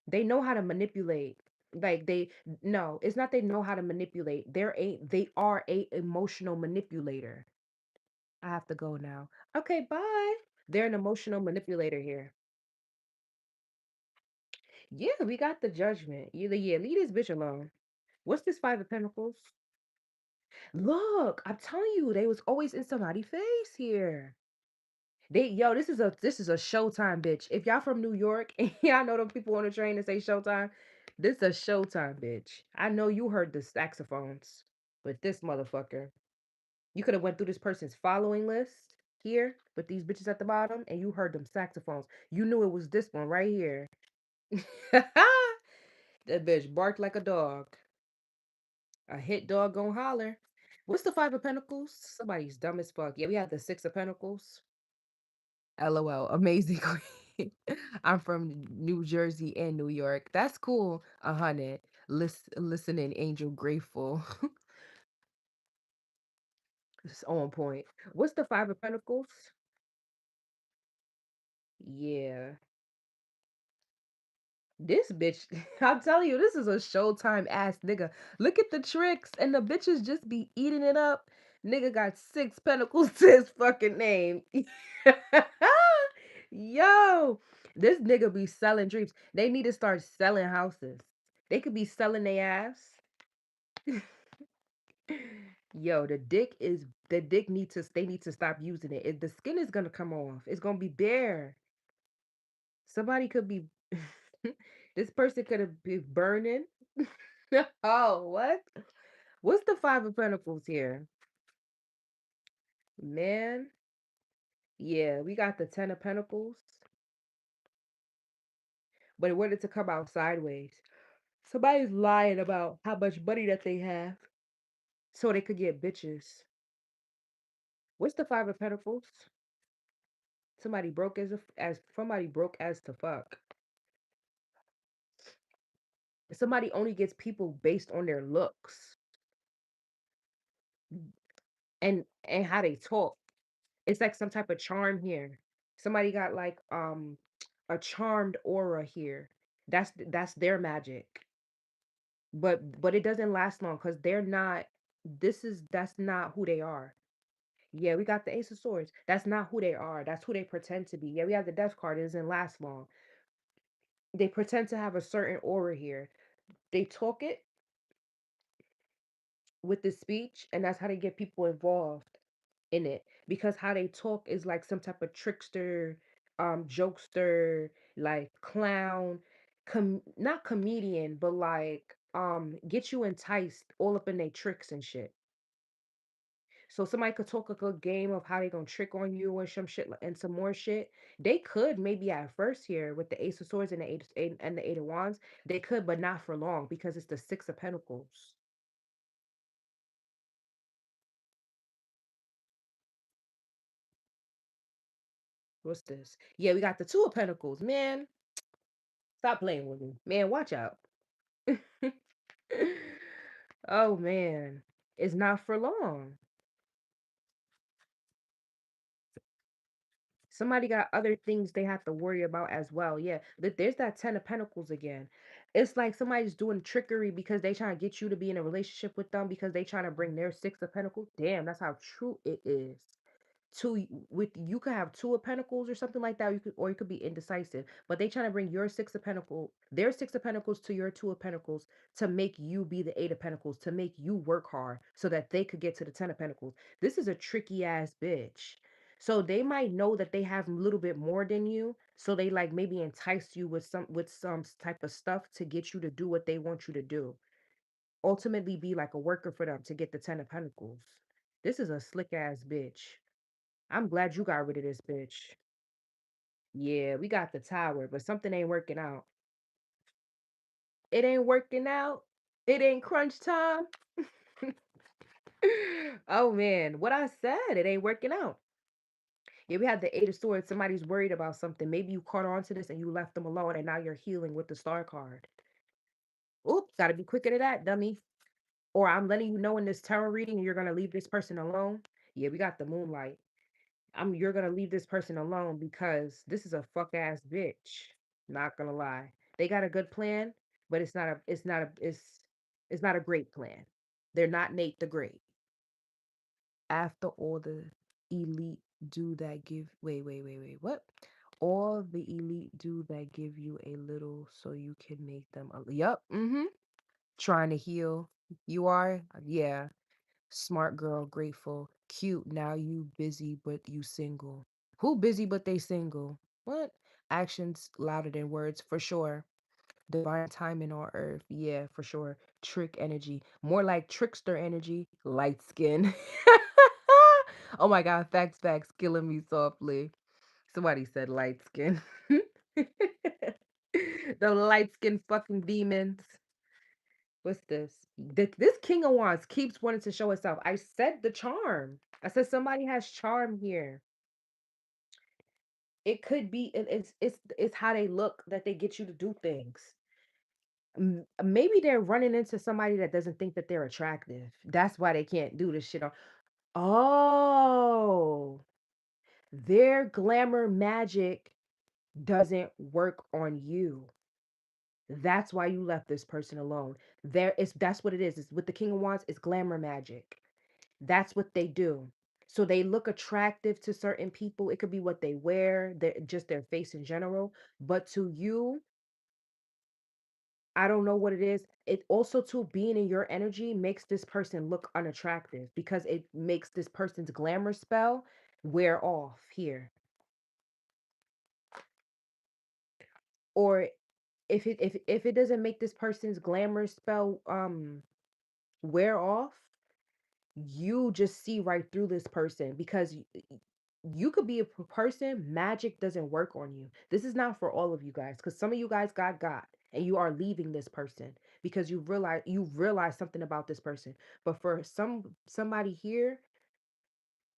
they know how to manipulate. Like no, it's not they know how to manipulate. They are a emotional manipulator. I have to go now. Okay, bye. They're an emotional manipulator here. Yeah, we got the judgment. Yeah, leave this bitch alone. What's this 5 of Pentacles? Look, I'm telling you, they was always in somebody's face here. This is a Showtime bitch. If y'all from New York and y'all know them people on the train that say Showtime, this is a Showtime bitch. I know you heard the saxophones, but this motherfucker, you could have went through this person's following list here with these bitches at the bottom, and you heard them saxophones. You knew it was this one right here. That bitch barked like a dog. A hit dog gon' holler. What's the 5 of Pentacles? Somebody's dumb as fuck. Yeah, we have the 6 of Pentacles. LOL. Amazing queen. I'm from New Jersey and New York. That's cool. 100. Listening, Angel Grateful. It's on point. What's the 5 of Pentacles? Yeah. This bitch, I'm telling you, this is a Showtime ass nigga. Look at the tricks, and the bitches just be eating it up. Nigga got 6 pentacles to his fucking name. Yo, this nigga be selling dreams. They need to start selling houses. They could be selling their ass. Yo, the dick needs to they need to stop using it. The skin is gonna come off. It's gonna be bare. Somebody could be this person could have been burning. Oh, what? What's the 5 of Pentacles here? Man, yeah, we got the 10 of Pentacles, but it wanted to come out sideways. Somebody's lying about how much money that they have so they could get bitches. What's the Five of Pentacles? Somebody broke as somebody broke as to fuck. Somebody only gets people based on their looks and how they talk. It's like some type of charm here. Somebody got like a charmed aura here. That's their magic. But it doesn't last long because they're not that's not who they are. Yeah, we got the Ace of Swords. That's not who they are. That's who they pretend to be. Yeah, we have the Death card. It doesn't last long. They pretend to have a certain aura here. They talk it with the speech, and that's how they get people involved in it. Because how they talk is like some type of trickster, jokester, like clown, not comedian, but like get you enticed all up in their tricks and shit. So somebody could talk a good game of how they gonna trick on you and some shit and some more shit. They could maybe at first here with the Ace of Swords and the and the Eight of Wands. They could, but not for long because it's the Six of Pentacles. What's this? Yeah, we got the Two of Pentacles. Man, stop playing with me. Man, watch out. Oh man, it's not for long. Somebody got other things they have to worry about as well. Yeah, there's that Ten of Pentacles again. It's like somebody's doing trickery because they trying to get you to be in a relationship with them because they trying to bring their Six of Pentacles. Damn, that's how true it is. Two with you could have Two of Pentacles or something like that. Or you could be indecisive. But they trying to bring your Six of Pentacles, their Six of Pentacles to your Two of Pentacles to make you be the Eight of Pentacles, to make you work hard so that they could get to the Ten of Pentacles. This is a tricky ass bitch. So they might know that they have a little bit more than you. So they like maybe entice you with some type of stuff to get you to do what they want you to do. Ultimately be like a worker for them to get the Ten of Pentacles. This is a slick ass bitch. I'm glad you got rid of this bitch. Yeah, we got the tower, but something ain't working out. It ain't working out. It ain't crunch time. Oh man, what I said, it ain't working out. Yeah, we had the Eight of Swords. Somebody's worried about something. Maybe you caught on to this and you left them alone, and now you're healing with the Star card. Oops, gotta be quicker to that, dummy. Or I'm letting you know in this tarot reading you're gonna leave this person alone. Yeah, we got the Moonlight. You're gonna leave this person alone because this is a fuck ass bitch. Not gonna lie. They got a good plan, but it's not a great plan. They're not Nate the Great. After all the elite do that give what? All the elite do that give you a little so you can make them yup, mm-hmm. Trying to heal. You are? Yeah. Smart girl, grateful, cute. Now you busy, but you single. Who busy, but they single? What? Actions louder than words, for sure. Divine timing on earth. Yeah, for sure. Trick energy. More like trickster energy. Light skin. Oh my God. Facts, facts. Killing me softly. Somebody said light skin. The light skin fucking demons. What's this? This King of Wands keeps wanting to show itself. I said the charm. I said somebody has charm here. It could be it's how they look that they get you to do things. Maybe they're running into somebody that doesn't think that they're attractive. That's why they can't do this shit on. Oh, their glamour magic doesn't work on you. That's why you left this person alone. That's what it is. It's with the King of Wands, it's glamour magic. That's what they do. So they look attractive to certain people. It could be what they wear, just their face in general. But to you, I don't know what it is. It also too being in your energy makes this person look unattractive because it makes this person's glamour spell wear off here. Or if it doesn't make this person's glamour spell wear off, you just see right through this person because you could be a person magic doesn't work on you. This is not for all of you guys because some of you guys got and you are leaving this person because you realize something about this person. But for somebody here,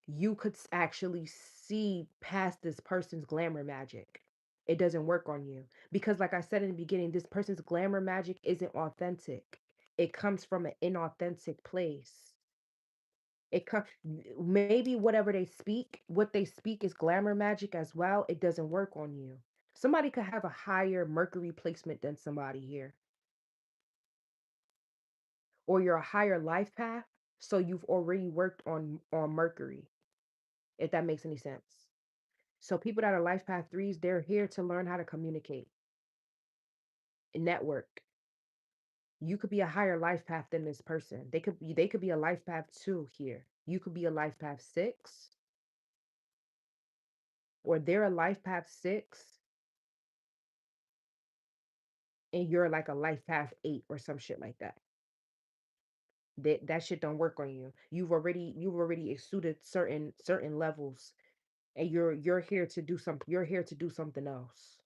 you could actually see past this person's glamour magic. It doesn't work on you because, like I said in the beginning, this person's glamour magic isn't authentic. It comes from an inauthentic place. It comes maybe what they speak is glamour magic as well. It doesn't work on you. Somebody could have a higher Mercury placement than somebody here, or you're a higher life path, so you've already worked on Mercury, if that makes any sense. So people that are life path threes, they're here to learn how to communicate and network. You could be a higher life path than this person. They could be a life path two here. You could be a life path six, or they're a life path six, and you're like a life path eight or some shit like that. That shit don't work on you. You've already exuded certain levels, and you're here to do something. You're here to do something else.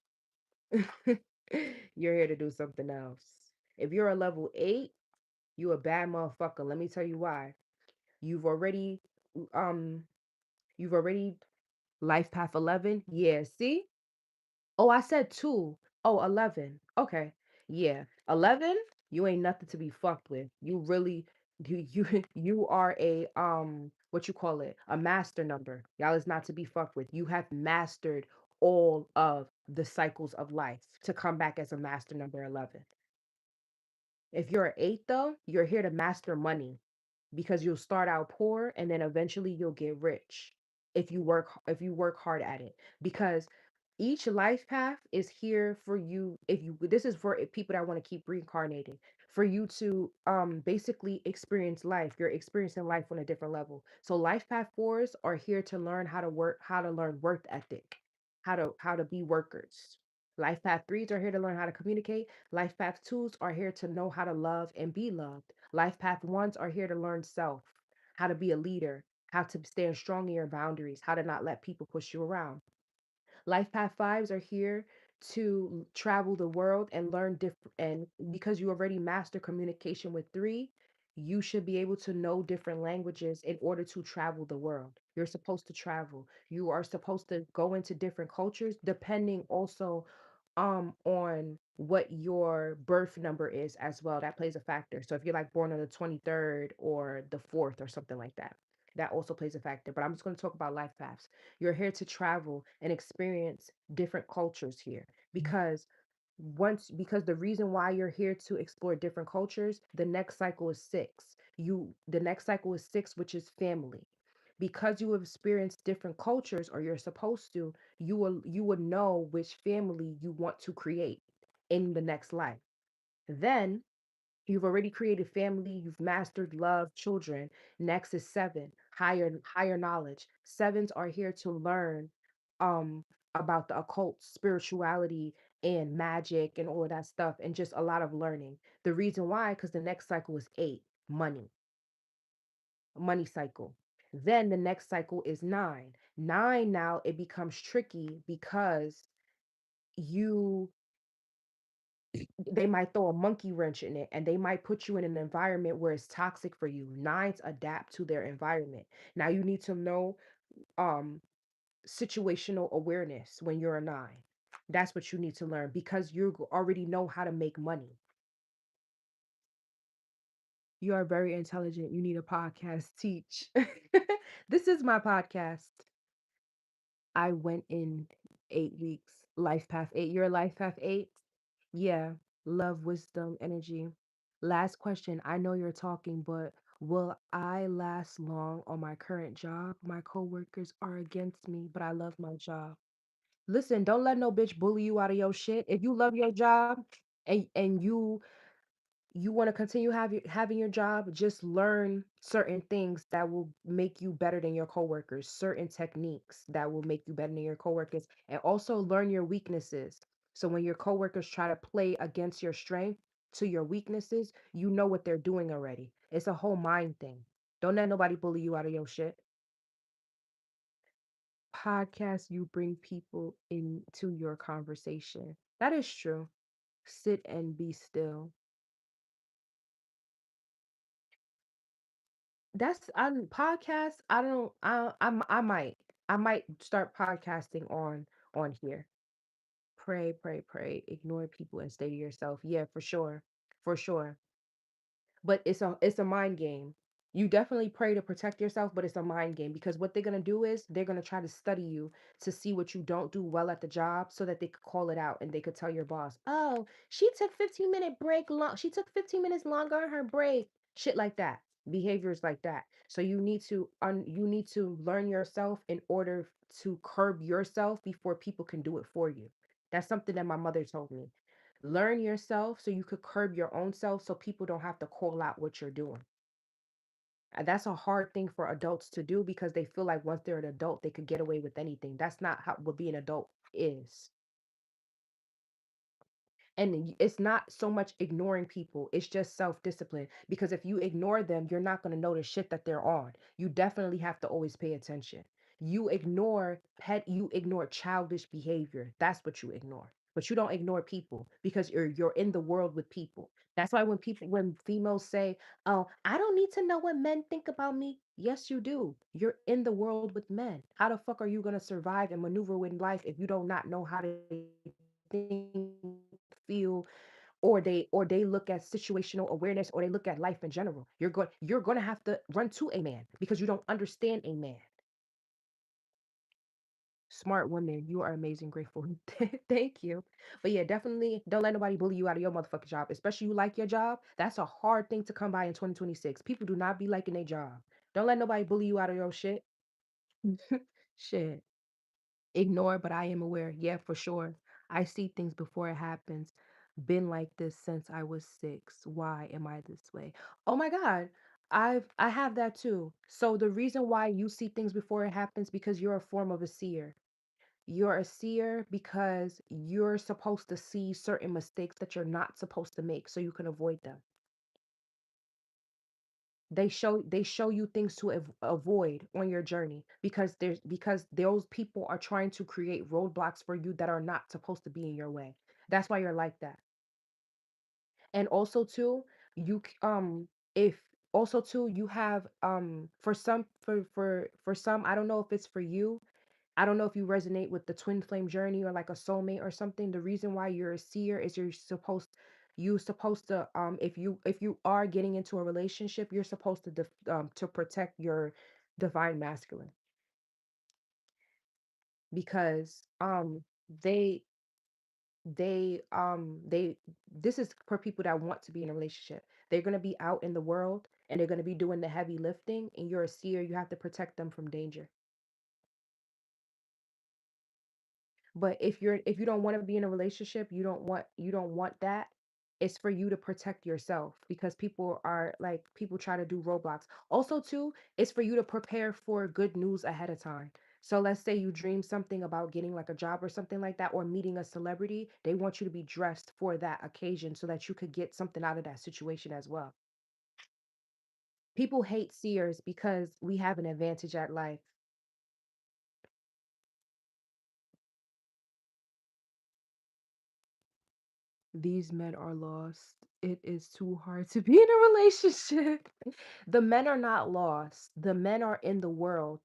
You're here to do something else. If you're a level eight, you a bad motherfucker. Let me tell you why. You've already um you've already life path 11. Yeah, see? Oh, I said 2. Oh, 11. Okay. Yeah. 11, you ain't nothing to be fucked with. You really you are a what you call it? A master number. Y'all is not to be fucked with. You have mastered all of the cycles of life to come back as a master number 11. If you're an 8 though, you're here to master money because you'll start out poor and then eventually you'll get rich if you work hard at it, because each life path is here for you. If you This is for people that want to keep reincarnating, for you to basically experience life. You're experiencing life on a different level. So life path fours are here to learn how to learn work ethic, how to be workers. Life path threes are here to learn how to communicate. Life path twos are here to know how to love and be loved. Life path ones are here to learn self, how to be a leader, how to stand strong in your boundaries, how to not let people push you around. Life path fives are here to travel the world and learn different. And because you already master communication with three, you should be able to know different languages in order to travel the world. You're supposed to travel. You are supposed to go into different cultures, depending also on what your birth number is as well. That plays a factor. So if you're like born on the 23rd or the 4th or something like that, that also plays a factor. But I'm just going to talk about life paths. You're here to travel and experience different cultures here, because the reason why you're here to explore different cultures, the next cycle is 6. The next cycle is 6, which is family. Because you have experienced different cultures, or you're supposed to, you will know which family you want to create in the next life. Then you've already created family, you've mastered love, children. Next is 7, higher knowledge. Sevens are here to learn um about the occult, spirituality, and magic and all of that stuff, and just a lot of learning. The reason why, because the next cycle is 8, money cycle. Then the next cycle is 9. 9, now it becomes tricky because you they might throw a monkey wrench in it, and they might put you in an environment where it's toxic for you. Nines adapt to their environment. Now you need to know um situational awareness when you're a 9. That's what you need to learn because you already know how to make money. You are very intelligent. You need a podcast. Teach. This is my podcast. I went in 8 weeks. Life path 8. You're a life path 8? Yeah. Love, wisdom, energy. Last question. I know you're talking, but will I last long on my current job? My coworkers are against me, but I love my job. Listen, don't let no bitch bully you out of your shit. If you love your job and you want to continue having your job, just learn certain things that will make you better than your coworkers, certain techniques that will make you better than your coworkers, and also learn your weaknesses. So when your coworkers try to play against your strength to your weaknesses, you know what they're doing already. It's a whole mind thing. Don't let nobody bully you out of your shit. Podcast, you bring people into your conversation. That is true. Sit and be still. That's on podcasts. I don't. I might start podcasting on here. Pray, pray, pray. Ignore people and stay to yourself. Yeah, for sure, for sure. But it's a mind game. You definitely pray to protect yourself, but it's a mind game because what they're gonna do is they're gonna try to study you to see what you don't do well at the job so that they could call it out and they could tell your boss, oh, she took 15-minute break long she took 15 minutes longer on her break. Shit like that. Behaviors like that. So you need to learn yourself in order to curb yourself before people can do it for you. That's something that my mother told me. Learn yourself so you could curb your own self so people don't have to call out what you're doing. And that's a hard thing for adults to do because they feel like once they're an adult, they could get away with anything. That's not how what being an adult is. And it's not so much ignoring people, it's just self-discipline. Because if you ignore them, you're not going to notice shit that they're on. You definitely have to always pay attention. You ignore childish behavior. That's what you ignore. But you don't ignore people because you're in the world with people. That's why when females say, "Oh, I don't need to know what men think about me." Yes, you do. You're in the world with men. How the fuck are you going to survive and maneuver in life if you do not know how to think, feel, or they look at situational awareness, or they look at life in general. You're going to have to run to a man because you don't understand a man. Smart woman, you are amazing, grateful. Thank you. But yeah, definitely don't let nobody bully you out of your motherfucking job, especially you like your job. That's a hard thing to come by in 2026. People do not be liking their job. Don't let nobody bully you out of your shit. Shit. Ignore, but I am aware. Yeah, for sure. I see things before it happens. Been like this since I was 6. Why am I this way? Oh my God. I have that too. So the reason why you see things before it happens because you're a form of a seer. You're a seer because you're supposed to see certain mistakes that you're not supposed to make so you can avoid them. They show you things to avoid on your journey because those people are trying to create roadblocks for you that are not supposed to be in your way. That's why you're like that. And also too, if also too you have for some, I don't know if it's for you. I don't know if you resonate with the twin flame journey or like a soulmate or something. The reason why you're a seer is you supposed to if you are getting into a relationship, you're supposed to protect your divine masculine because they they this is for people that want to be in a relationship. They're going to be out in the world and they're going to be doing the heavy lifting, and you're a seer, you have to protect them from danger. But if you don't want to be in a relationship, you don't want that. It's for you to protect yourself because people try to do roadblocks. Also too, it's for you to prepare for good news ahead of time. So let's say you dream something about getting like a job or something like that or meeting a celebrity, they want you to be dressed for that occasion so that you could get something out of that situation as well. People hate seers because we have an advantage at life. These men are lost. It is too hard to be in a relationship. The men are not lost. The men are in the world.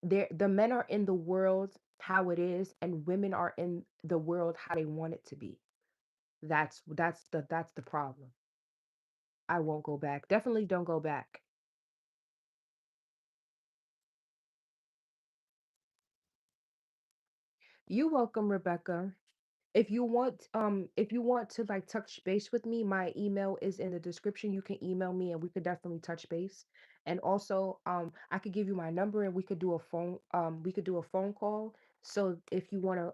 The men are in the world how it is, and women are in the world how they want it to be. That's the problem. I won't go back. Definitely don't go back. You're welcome, Rebecca. If you want to like touch base with me, my email is in the description. You can email me and we could definitely touch base. And also I could give you my number and we could do a phone call. So if you want to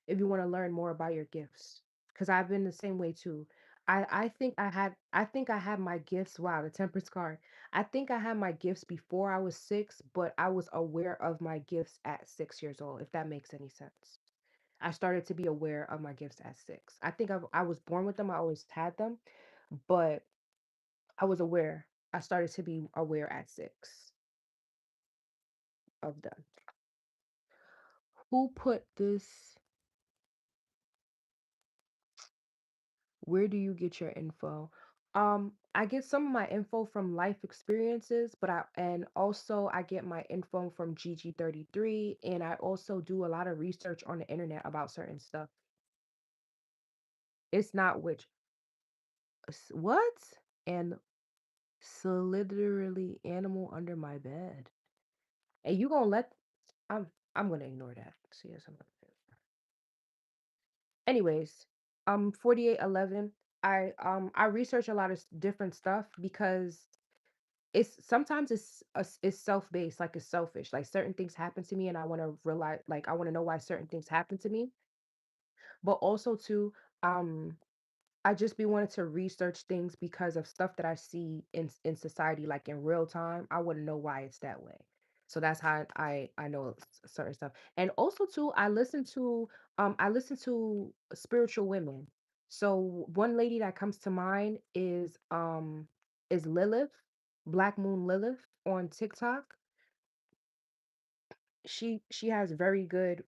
learn more about your gifts, because I've been the same way too. I think I had my gifts. Wow, the temperance card. I think I had my gifts before I was 6, but I was aware of my gifts at 6 years old, if that makes any sense. I started to be aware of my gifts at 6. I think I was born with them. I always had them, but I was aware. I started to be aware at 6 of them. Who put this? Where do you get your info? I get some of my info from life experiences, but I get my info from GG33, and I also do a lot of research on the internet about certain stuff. It's not which what? And literally animal under my bed. And you gonna let I'm gonna ignore that. See, yes, anyways, 4811. I research a lot of different stuff because it's sometimes it's self-based, like it's selfish. Like certain things happen to me and I want to realize like I want to know why certain things happen to me. But also too, um I just be wanting to research things because of stuff that I see in society, like in real time. I wouldn't know why it's that way. So that's how I know certain stuff. And also too, I listen to spiritual women. So one lady that comes to mind is Lilith, Black Moon Lilith on TikTok. She has very good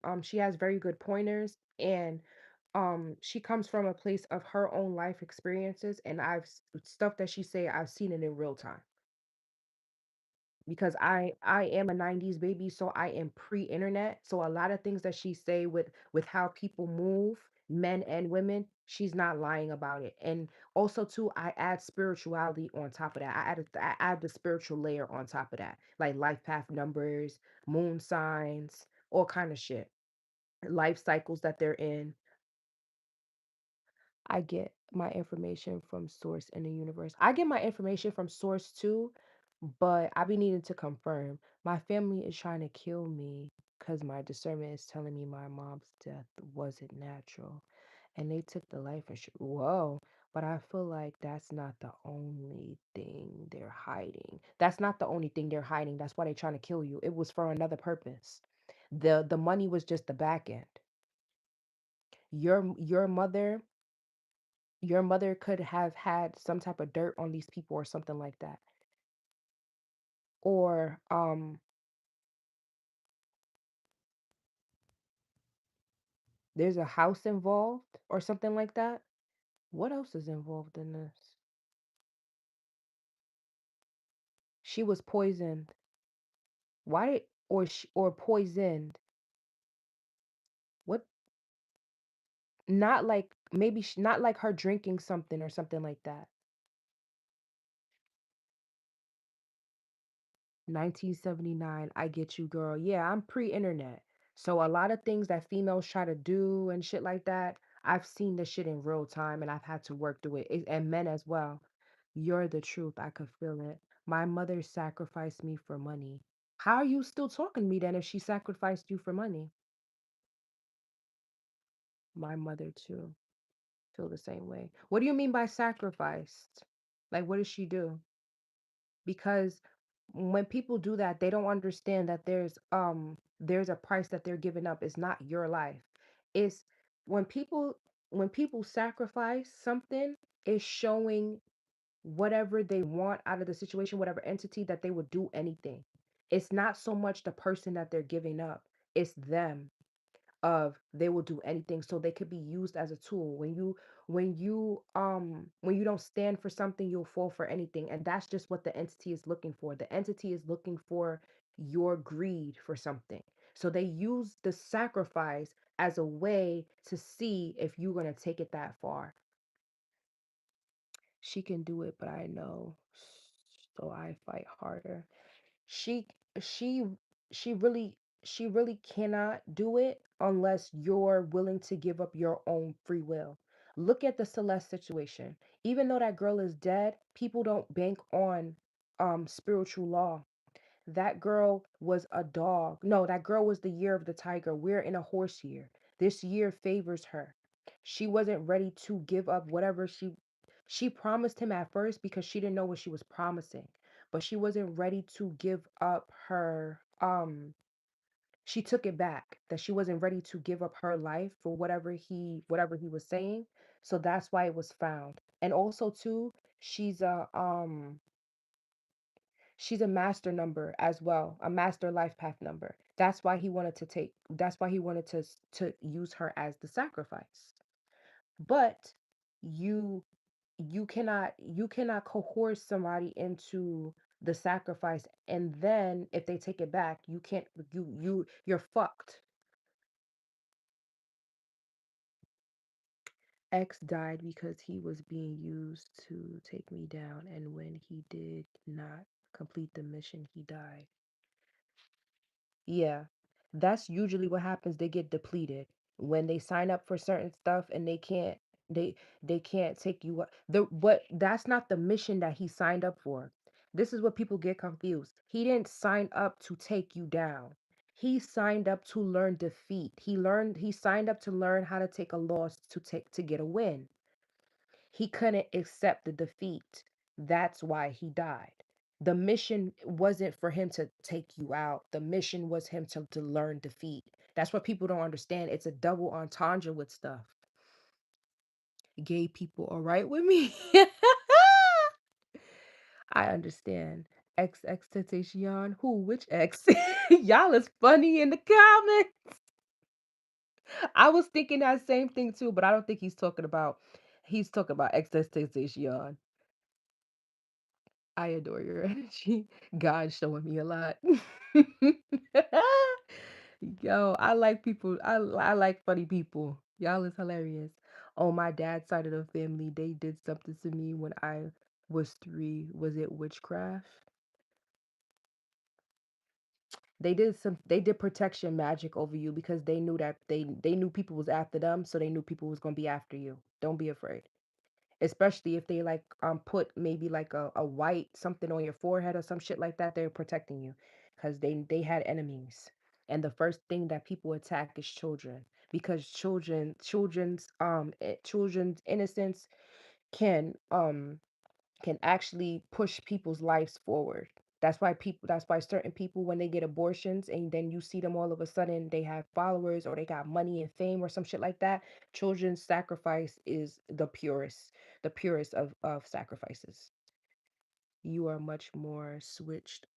pointers, and she comes from a place of her own life experiences, and stuff that she say I've seen it in real time because I am a 90s baby, so I am pre-internet. So a lot of things that she say with how people move, men and women, she's not lying about it. And also too, I add spirituality on top of that. I add the spiritual layer on top of that, like life path numbers, moon signs, all kind of shit, life cycles that they're in. I get my information from source in the universe. I get my information from source too, but I be needing to confirm. My family is trying to kill me because my discernment is telling me my mom's death wasn't natural. And they took the life insurance. Whoa. But I feel like that's not the only thing they're hiding. That's not the only thing they're hiding. That's why they're trying to kill you. It was for another purpose. The money was just the back end. Your mother could have had some type of dirt on these people or something like that. Or there's a house involved or something like that. What else is involved in this? She was poisoned. Why did or poisoned? What? Not like maybe not like her drinking something or something like that. 1979. I get you, girl. Yeah, I'm pre-internet. So a lot of things that females try to do and shit like that, I've seen the shit in real time and I've had to work through it. And men as well. You're the truth. I could feel it. My mother sacrificed me for money. How are you still talking to me then if she sacrificed you for money? My mother too. Feel the same way. What do you mean by sacrificed? Like what does she do? Because when people do that, they don't understand that there's a price that they're giving up. It's not your life. It's when people when people sacrifice something, it's showing whatever they want out of the situation, whatever entity that they would do anything. It's not so much the person that they're giving up, it's them of they will do anything so they could be used as a tool. When you don't stand for something, you'll fall for anything. And that's just what the entity is looking for. The entity is looking for your greed for something. So they use the sacrifice as a way to see if you're going to take it that far. She can do it, but I know. So I fight harder. She she she really she really cannot do it unless you're willing to give up your own free will. Look at the Celeste situation. Even though that girl is dead, people don't bank on spiritual law. That girl was a dog. No, that girl was the year of the tiger. We're in a horse year. This year favors her. She wasn't ready to give up whatever she promised him at first because she didn't know what she was promising. But she wasn't ready to give up her she took it back that she wasn't ready to give up her life for whatever he was saying. So that's why it was found. And also too, she's a um she's a master number as well, a master life path number. That's why he wanted to use her as the sacrifice. But you you cannot coerce somebody into the sacrifice, and then if they take it back, you can't you're fucked. X died because he was being used to take me down, and when he did not complete the mission, he died. Yeah, that's usually what happens. They get depleted when they sign up for certain stuff and they they can't take you up. But that's not the mission that he signed up for. This is what people get confused. He didn't sign up to take you down. He signed up to learn defeat. He signed up to learn how to take a loss to get a win. He couldn't accept the defeat. That's why he died. The mission wasn't for him to take you out. The mission was him to learn defeat. That's what people don't understand. It's a double entendre with stuff. Gay people all right with me? I understand. XX Tentacion. Who? Which X? Y'all is funny in the comments. I was thinking that same thing too, but I don't think he's talking about XX Tentacion. I adore your energy. God's showing me a lot. Yo, I like people. I like funny people. Y'all is hilarious. On my dad's side of the family, they did something to me when I was 3. Was it witchcraft? They did protection magic over you because they knew that they knew people was after them, so they knew people was gonna be after you. Don't be afraid. Especially if they like put maybe like a white something on your forehead or some shit like that, they're protecting you because they had enemies. And the first thing that people attack is children because children's innocence can can actually push people's lives forward. That's why certain people when they get abortions and then you see them all of a sudden they have followers or they got money and fame or some shit like that. Children's sacrifice is the purest of sacrifices. You are much more switched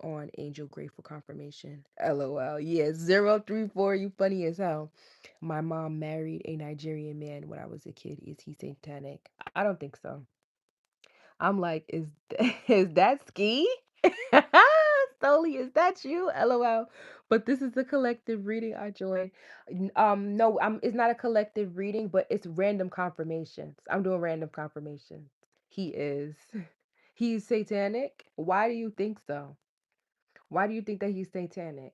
on Angel Grateful Confirmation. LOL. Yeah, 034, you funny as hell. My mom married a Nigerian man when I was a kid. Is he satanic? I don't think so. I'm like, is that Ski? Stoli, is that you? LOL. But this is a collective reading I joined. No, it's not a collective reading, but it's random confirmations. I'm doing random confirmations. He is. He's satanic. Why do you think so? Why do you think that he's satanic?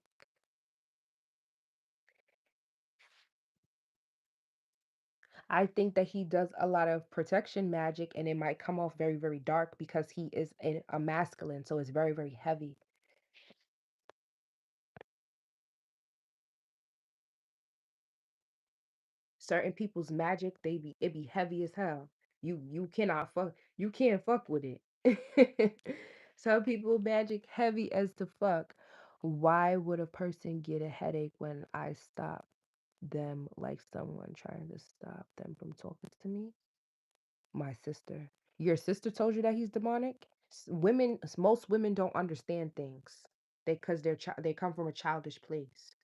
I think that he does a lot of protection magic and it might come off very, very dark because he is a masculine, so it's very, very heavy. Certain people's magic, it be heavy as hell. You can't fuck with it. Some people magic heavy as the fuck. Why would a person get a headache when I stop them like someone trying to stop them from talking to me? My sister. Your sister told you that he's demonic? Most women don't understand things. Because they come from a childish place.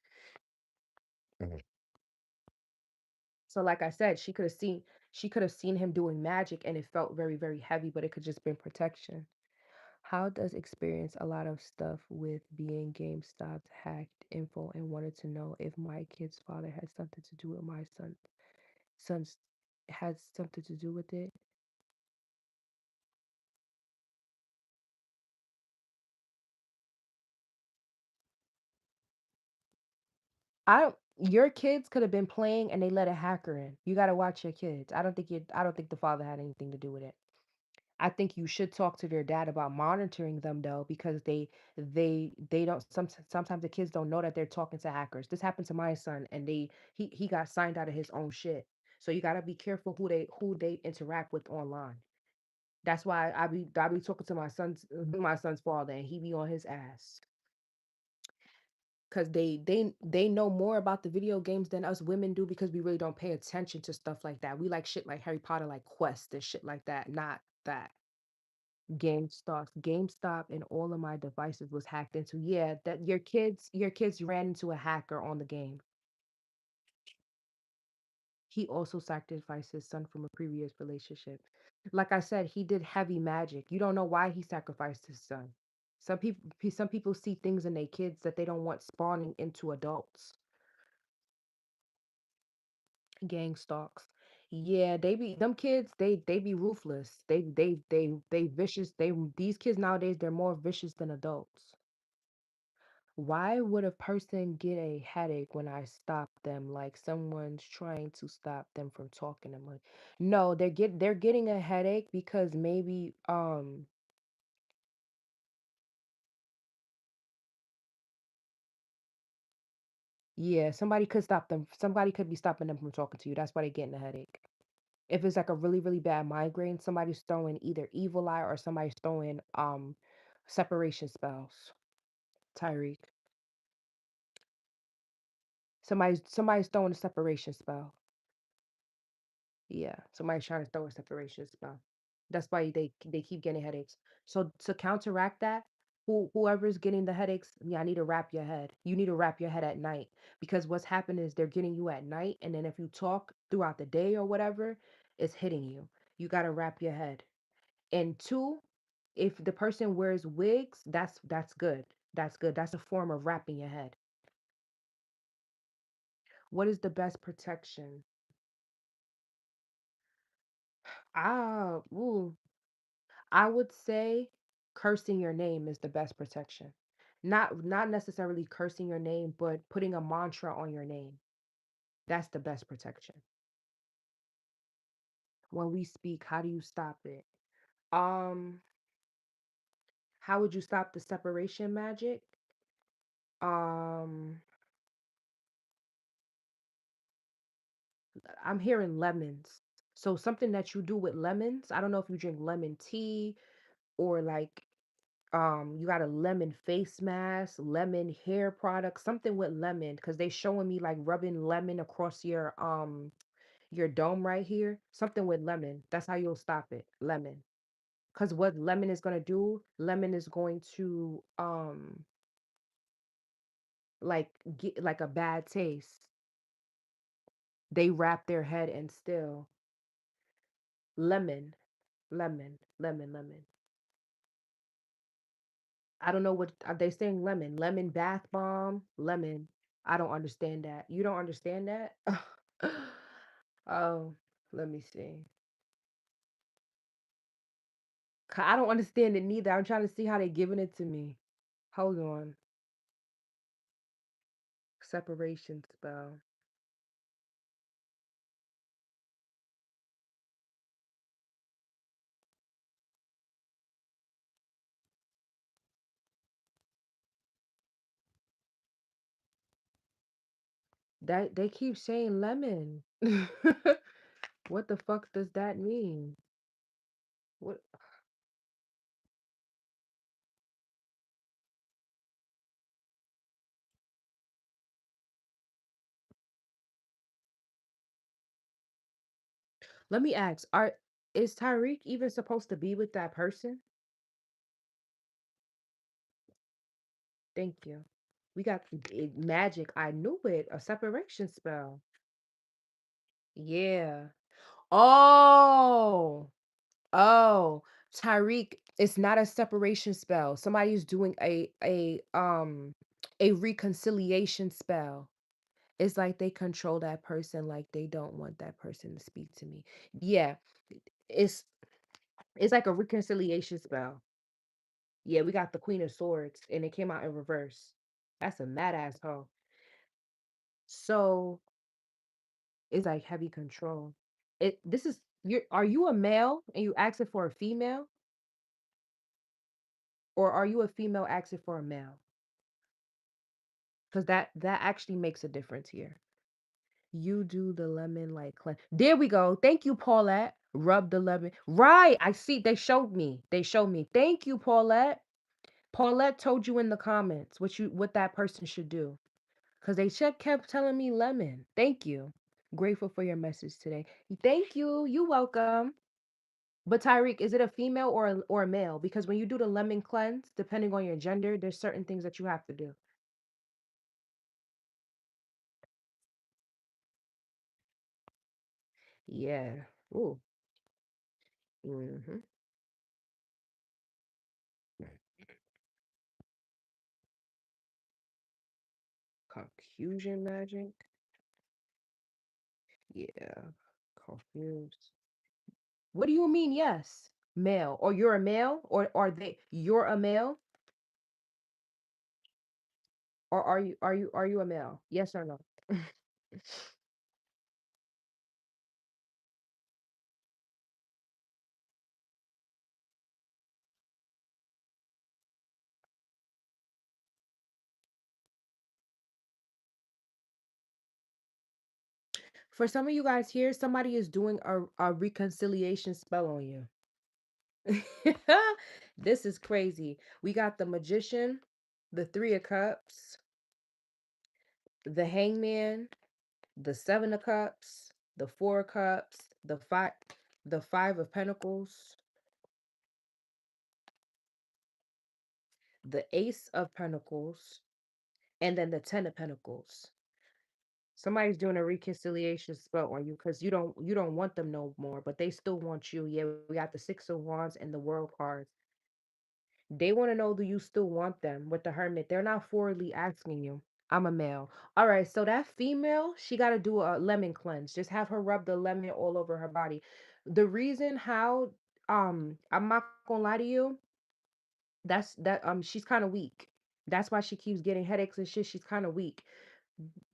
So like I said, she could have seen him doing magic and it felt very, very heavy, but it could just been protection. How does experience a lot of stuff with being GameStop hacked info and wanted to know if my kid's father had something to do with my son's had something to do with it. I don't Your kids could have been playing and they let a hacker in. You gotta watch your kids. I don't think the father had anything to do with it. I think you should talk to their dad about monitoring them though, because they don't sometimes the kids don't know that they're talking to hackers. This happened to my son and he got signed out of his own shit. So you gotta be careful who they interact with online. That's why I be talking to my son's father and he be on his ass. Cause they know more about the video games than us women do because we really don't pay attention to stuff like that. We like shit like Harry Potter, like Quest and shit like that, not that. GameStop and all of my devices was hacked into. Yeah, that your kids ran into a hacker on the game. He also sacrificed his son from a previous relationship. Like I said, he did heavy magic. You don't know why he sacrificed his son. Some people see things in their kids that they don't want spawning into adults. Gang stalks. Yeah, they be them kids, they be ruthless. They vicious. These kids nowadays, they're more vicious than adults. Why would a person get a headache when I stop them? Like someone's trying to stop them from talking to me. No, they're getting a headache because maybe yeah, somebody could be stopping them from talking to you. That's why they're getting a headache. If it's like a really, really bad migraine, somebody's throwing either evil eye or somebody's throwing separation spells. Tyreek. Somebody's throwing a separation spell. Yeah, somebody's trying to throw a separation spell. That's why they keep getting headaches. So to counteract that, whoever's getting the headaches, yeah, I need to wrap your head. You need to wrap your head at night because what's happening is they're getting you at night, and then if you talk throughout the day or whatever, it's hitting you. You gotta wrap your head. And two, if the person wears wigs, that's good. That's good. That's a form of wrapping your head. What is the best protection? Ooh, I would say cursing your name is the best protection. Not necessarily cursing your name, but putting a mantra on your name. That's the best protection. When we speak, how do you stop it? Um, how would you stop the separation magic? Um, I'm hearing lemons. So something that you do with lemons. I don't know if you drink lemon tea or like you got a lemon face mask, lemon hair product, something with lemon because they showing me like rubbing lemon across your dome right here. Something with lemon. That's how you'll stop it. Lemon. Because what lemon is gonna do, lemon is going to like get like a bad taste. They wrap their head and still lemon, lemon. I don't know what are they saying lemon, lemon bath bomb, lemon. I don't understand that. You don't understand that? Oh, let me see. I don't understand it neither. I'm trying to see how they giving it to me. Hold on. Separation spell. That they keep saying lemon. What the fuck does that mean? What let me ask, are is Tyreek even supposed to be with that person? Thank you. We got magic. I knew it. A separation spell. Yeah. Oh. Oh, Tyreek, it's not a separation spell. Somebody's doing a reconciliation spell. It's like they control that person like they don't want that person to speak to me. Yeah, it's it's like a reconciliation spell. Yeah, we got the Queen of Swords and it came out in reverse. That's a mad asshole. So it's like heavy control. It this is you're are you a male and you asking for a female? Or are you a female asking for a male? Because that actually makes a difference here. You do the lemon like there we go. Thank you, Paulette. Rub the lemon. Right. I see. They showed me. They showed me. Thank you, Paulette. Paulette told you in the comments what that person should do. Because they kept telling me lemon. Thank you. Grateful for your message today. Thank you. You welcome. But Tyreek, is it a female or a male? Because when you do the lemon cleanse, depending on your gender, there's certain things that you have to do. Yeah. Ooh. Mm-hmm. Confusion magic. Yeah. Confused. What do you mean, yes? Male. Or you're a male? Or are they you're a male? Or are you a male? Yes or no? For some of you guys here, somebody is doing a reconciliation spell on you. This is crazy. We got the magician, the three of cups, the hangman, the seven of cups, the four of cups, the five of pentacles, the ace of pentacles, and then the ten of pentacles. Somebody's doing a reconciliation spell on you because you don't want them no more, but they still want you. Yeah, we got the six of wands and the world cards. They want to know, do you still want them with the hermit? They're not forwardly asking you. I'm a male. All right, so that female, she got to do a lemon cleanse. Just have her rub the lemon all over her body. The reason how, I'm not gonna lie to you, she's kind of weak. That's why she keeps getting headaches and shit. She's kind of weak.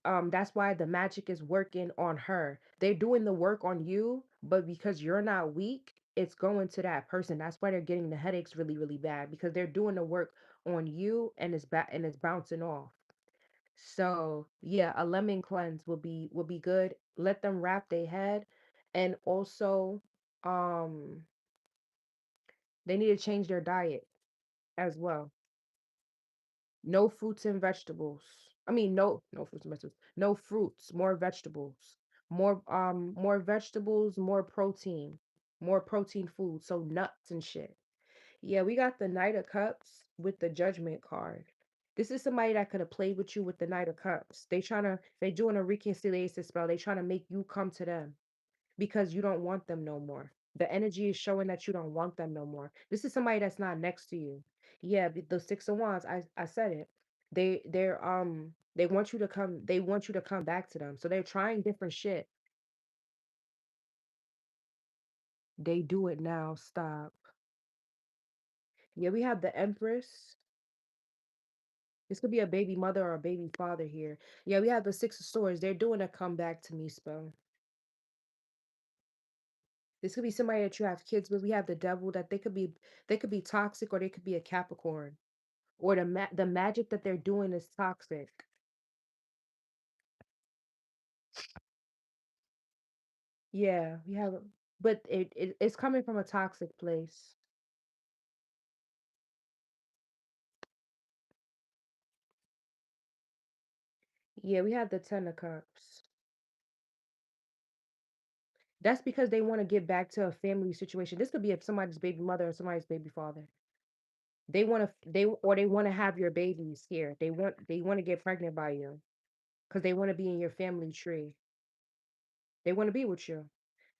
That's why the magic is working on her. They're doing the work on you, but because you're not weak, it's going to that person. That's why they're getting the headaches really, really bad because they're doing the work on you and it's bouncing off. So yeah, a lemon cleanse will be good. Let them wrap their head, and also, um, they need to change their diet as well. No fruits and vegetables. I mean, no fruits and vegetables. No fruits, more vegetables. More vegetables, more protein food, so nuts and shit. Yeah, we got the Knight of Cups with the Judgment card. This is somebody that could have played with you with the Knight of Cups. They doing a reconciliation spell. They trying to make you come to them because you don't want them no more. The energy is showing that you don't want them no more. This is somebody that's not next to you. Yeah, the six of wands, I said it. They want you to come, they want you to come back to them. So they're trying different shit. They do it now. Stop. Yeah, we have the Empress. This could be a baby mother or a baby father here. Yeah, we have the six of swords. They're doing a come back to me spell. This could be somebody that you have kids with. We have the devil that they could be toxic or they could be a Capricorn. Or the magic that they're doing is toxic. Yeah, we have, but it's coming from a toxic place. Yeah, we have the Ten of Cups. That's because they want to get back to a family situation. This could be if somebody's baby mother or somebody's baby father. They want to have your babies here. They want to get pregnant by you because they want to be in your family tree. They want to be with you.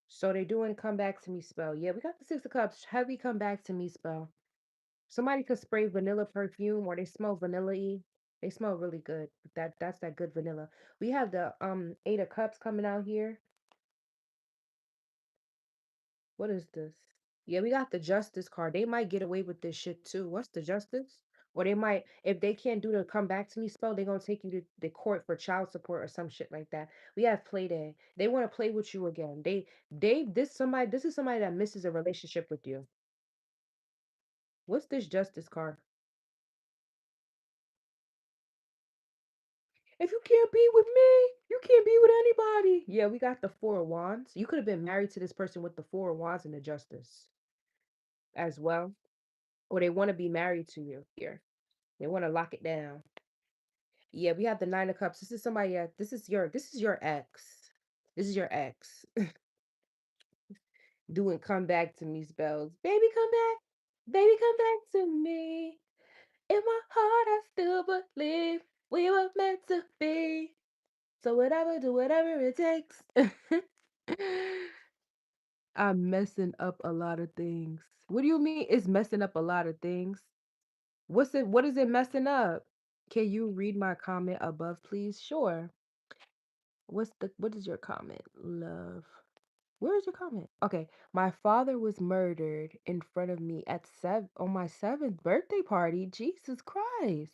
So they doing come back to me spell. Yeah, we got the Six of Cups. Heavy come back to me spell. Somebody could spray vanilla perfume or they smell vanilla-y. They smell really good. That's that good vanilla. We have the Eight of Cups coming out here. What is this? Yeah, we got the Justice card. They might get away with this shit too. What's the Justice? Or they might, if they can't do the come back to me spell, they're gonna take you to the court for child support or some shit like that. We have play day. They want to play with you again. This is somebody that misses a relationship with you. What's this Justice card? If you can't be with me, you can't be with anybody. Yeah, we got the Four of Wands. You could have been married to this person with the Four of Wands and the Justice as well. Or they want to be married to you here. They want to lock it down. Yeah, we have the Nine of Cups. This is somebody this is your ex. This is your ex doing come back to me spells. Baby come back. Baby come back to me. In my heart I still believe we were meant to be. So whatever, do whatever it takes. I'm messing up a lot of things. What do you mean it's messing up a lot of things? What is it messing up? Can you read my comment above, please? Sure. What is your comment? Love. Where is your comment? Okay. My father was murdered in front of me at on my seventh birthday party. Jesus Christ.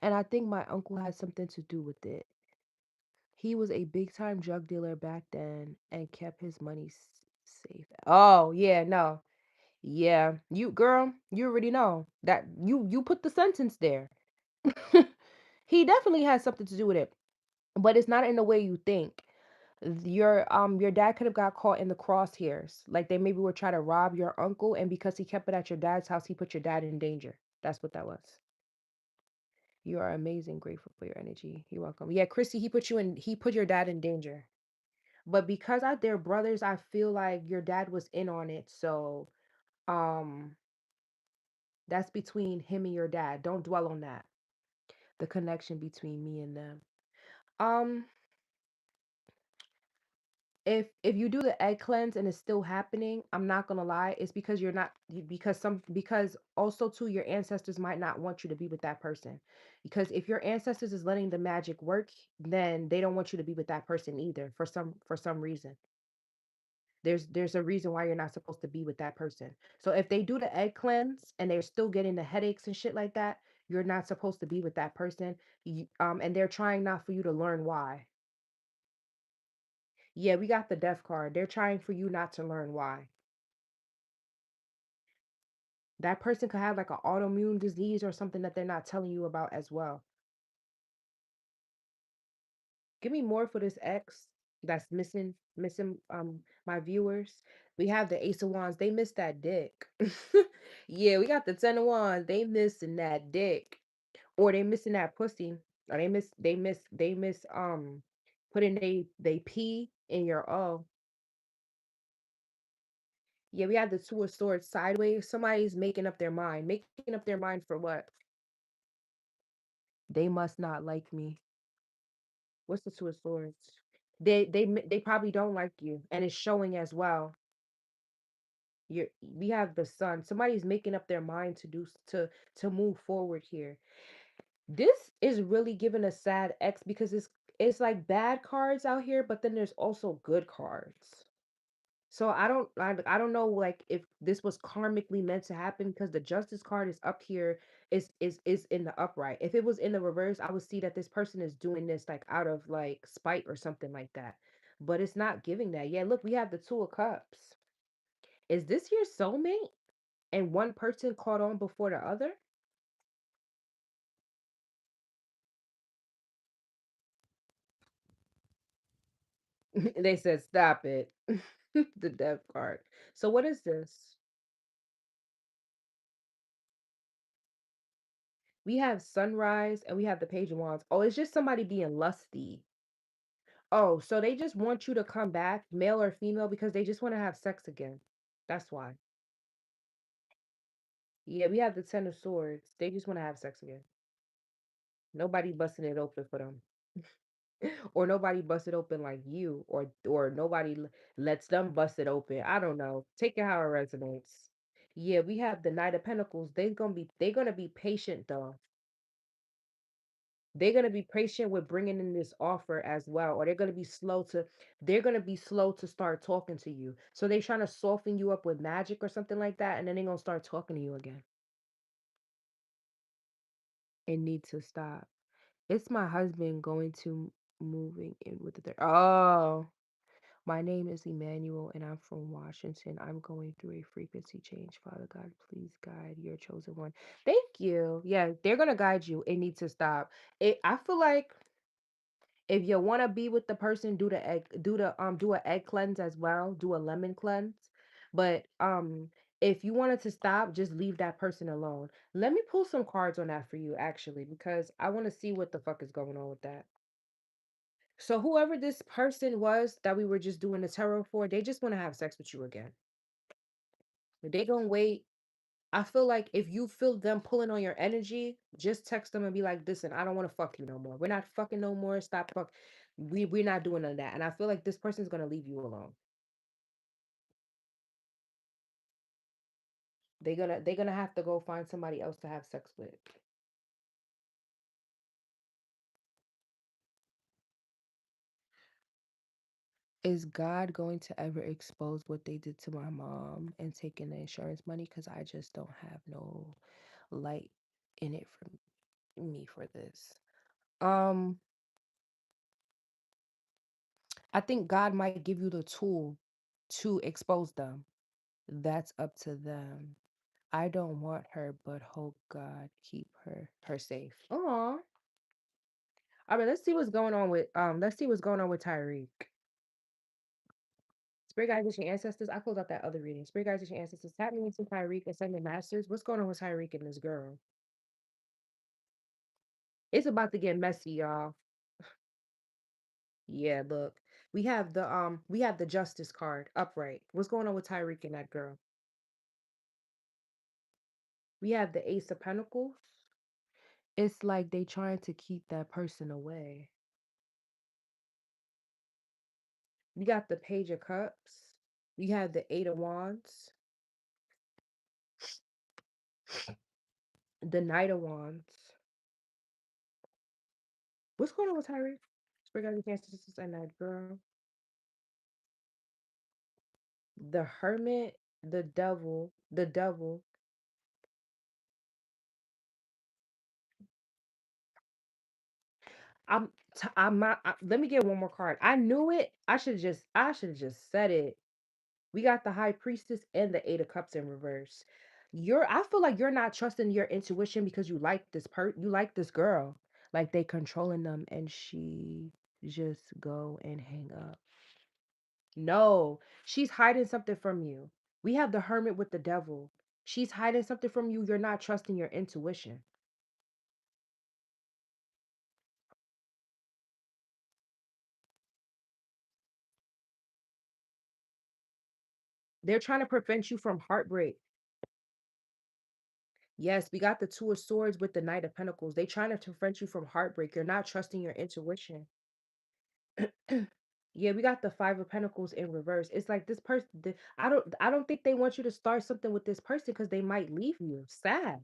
And I think my uncle had something to do with it. He was a big time drug dealer back then and kept his money safe. Oh, yeah, no. Yeah, you girl, you already know that you put the sentence there. He definitely has something to do with it, but it's not in the way you think. Your dad could have got caught in the crosshairs. Like they maybe were trying to rob your uncle, and because he kept it at your dad's house, he put your dad in danger. That's what that was. You are amazing, grateful for your energy. You're welcome. Yeah, Chrissy, he put your dad in danger. But because they're brothers, I feel like your dad was in on it. So um that's between him and your dad. Don't dwell on that. The connection between me and them. Um, if you do the egg cleanse and it's still happening, I'm not gonna lie, it's because you're not because also too your ancestors might not want you to be with that person. Because if your ancestors is letting the magic work, then they don't want you to be with that person either for some reason. There's a reason why you're not supposed to be with that person. So if they do the egg cleanse and they're still getting the headaches and shit like that, you're not supposed to be with that person. And they're trying not for you to learn why. Yeah, we got the death card. They're trying for you not to learn why. That person could have like an autoimmune disease or something that they're not telling you about as well. Give me more for this X that's missing my viewers. We have the Ace of Wands. They missed that dick. Yeah, we got the Ten of Wands. They missing that dick. Or they missing that pussy. Or they miss putting they pee in your O. Yeah, we have the Two of Swords sideways. Somebody's making up their mind. Making up their mind for what? They must not like me. What's the Two of Swords? They probably don't like you, and it's showing as well. We have the Sun. Somebody's making up their mind to move forward here. This is really giving a sad X because it's like bad cards out here, but then there's also good cards. So I don't know like if this was karmically meant to happen because the Justice card is up here is in the upright. If it was in the reverse, I would see that this person is doing this like out of like spite or something like that. But it's not giving that. Yeah, look, we have the Two of Cups. Is this your soulmate and one person caught on before the other? They said stop it. The Death card. So what is this? We have Sunrise and we have the Page of Wands. Oh, it's just somebody being lusty. Oh, so they just want you to come back, male or female, because they just want to have sex again. That's why. Yeah, we have the Ten of Swords. They just want to have sex again. Nobody busting it open for them. Or nobody bust it open like you, or nobody lets them bust it open. I don't know. Take it how it resonates. Yeah, we have the Knight of Pentacles. They're gonna be patient though. They're going to be patient with bringing in this offer as well, or they're going to be slow to start talking to you, so they're trying to soften you up with magic or something like that, and then they're going to start talking to you again. It needs to stop. It's my husband going to moving in with the third. Oh, my name is Emmanuel and I'm from Washington. I'm going through a frequency change. Father God, please guide your chosen one. Thank you. Yeah, they're gonna guide you. It needs to stop. I feel like if you want to be with the person, do a egg cleanse as well, do a lemon cleanse. But if you wanted to stop, just leave that person alone. Let me pull some cards on that for you actually, because I want to see what the fuck is going on with that. So whoever this person was that we were just doing the tarot for, they just want to have sex with you again. They gonna wait. I feel like if you feel them pulling on your energy, just text them and be like, "Listen, I don't want to fuck you no more. We're not fucking no more. Stop fuck. We're not doing none of that." And I feel like this person's gonna leave you alone. They're gonna have to go find somebody else to have sex with. Is God going to ever expose what they did to my mom and taking the insurance money? Because I just don't have no light in it for me for this. Um, I think God might give you the tool to expose them. That's up to them. I don't want her, but hope God keep her safe. Aw. All right, let's see what's going on with Tyreek. Spirit guides and ancestors. I pulled up that other reading. Spirit guides and ancestors. Tap me into Tyreek Ascended Masters. What's going on with Tyreek and this girl? It's about to get messy, y'all. Yeah, look. We have the justice card upright. What's going on with Tyreek and that girl? We have the Ace of Pentacles. It's like they trying to keep that person away. We got the Page of Cups. We have the Eight of Wands, the Knight of Wands. What's going on with Tyreek? Spirit guides and ancestors and that girl. The Hermit, the Devil. I'm not. Let me get one more card. I knew it. I should just said it. We got the High Priestess and the Eight of Cups in reverse. I feel like you're not trusting your intuition because you like this girl. Like they controlling them and she just go and hang up. No, she's hiding something from you. We have the Hermit with the Devil. She's hiding something from you. You're not trusting your intuition. They're trying to prevent you from heartbreak. Yes, we got the Two of Swords with the Knight of Pentacles. They trying to prevent you from heartbreak. You're not trusting your intuition. Yeah, we got the Five of Pentacles in reverse. It's like this person. I don't think they want you to start something with this person because they might leave you. Sad.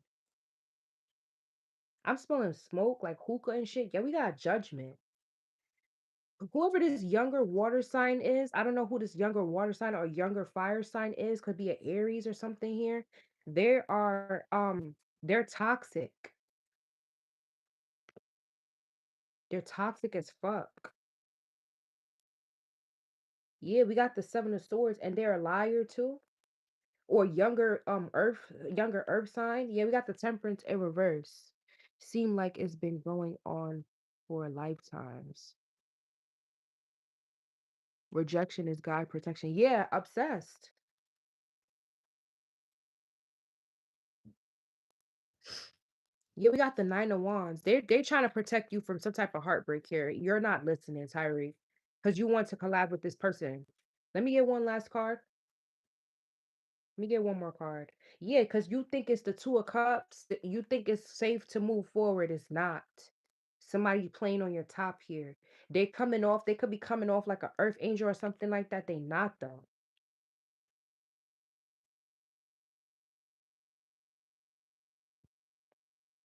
I'm smelling smoke like hookah and shit. Yeah, we got Judgment. Whoever this younger water sign is, I don't know who this younger water sign or younger fire sign is. Could be an Aries or something here. They are they're toxic. They're toxic as fuck. Yeah, we got the Seven of Swords, and they're a liar too. Or younger Earth sign. Yeah, we got the Temperance in reverse. Seem like it's been going on for lifetimes. Rejection is God protection. Yeah, obsessed. Yeah, we got the Nine of Wands. They're trying to protect you from some type of heartbreak here. You're not listening, Tyree, because you want to collab with this person. Let me get one last card. Let me get one more card. Yeah, because you think it's the Two of Cups. You think it's safe to move forward. It's not. Somebody playing on your top here. They could be coming off like an earth angel or something like that. They not though.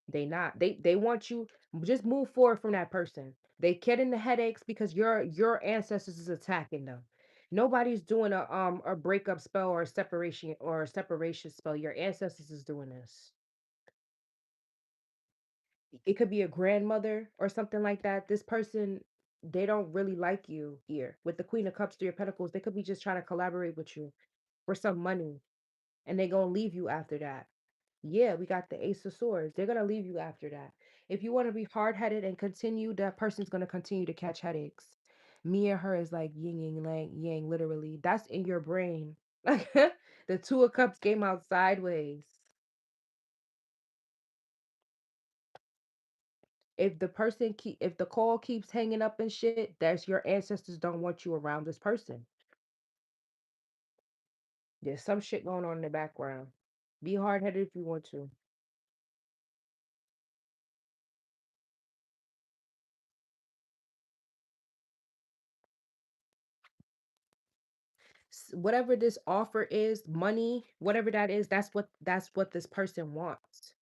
They not. They want you just move forward from that person. They getting the headaches because your ancestors is attacking them. Nobody's doing a breakup spell or a separation spell. Your ancestors is doing this. It could be a grandmother or something like that. This person, they don't really like you here. With the Queen of Cups, Three of Pentacles, they could be just trying to collaborate with you for some money, and they gonna leave you after that. Yeah, we got the Ace of Swords. They're gonna leave you after that. If you want to be hard headed and continue, that person's gonna continue to catch headaches. Me and her is like yin and yang, literally. That's in your brain. Like the Two of Cups came out sideways. If the call keeps hanging up and shit, that's your ancestors don't want you around this person. There's some shit going on in the background. Be hard headed if you want to. Whatever this offer is, money, whatever that is, that's what this person wants.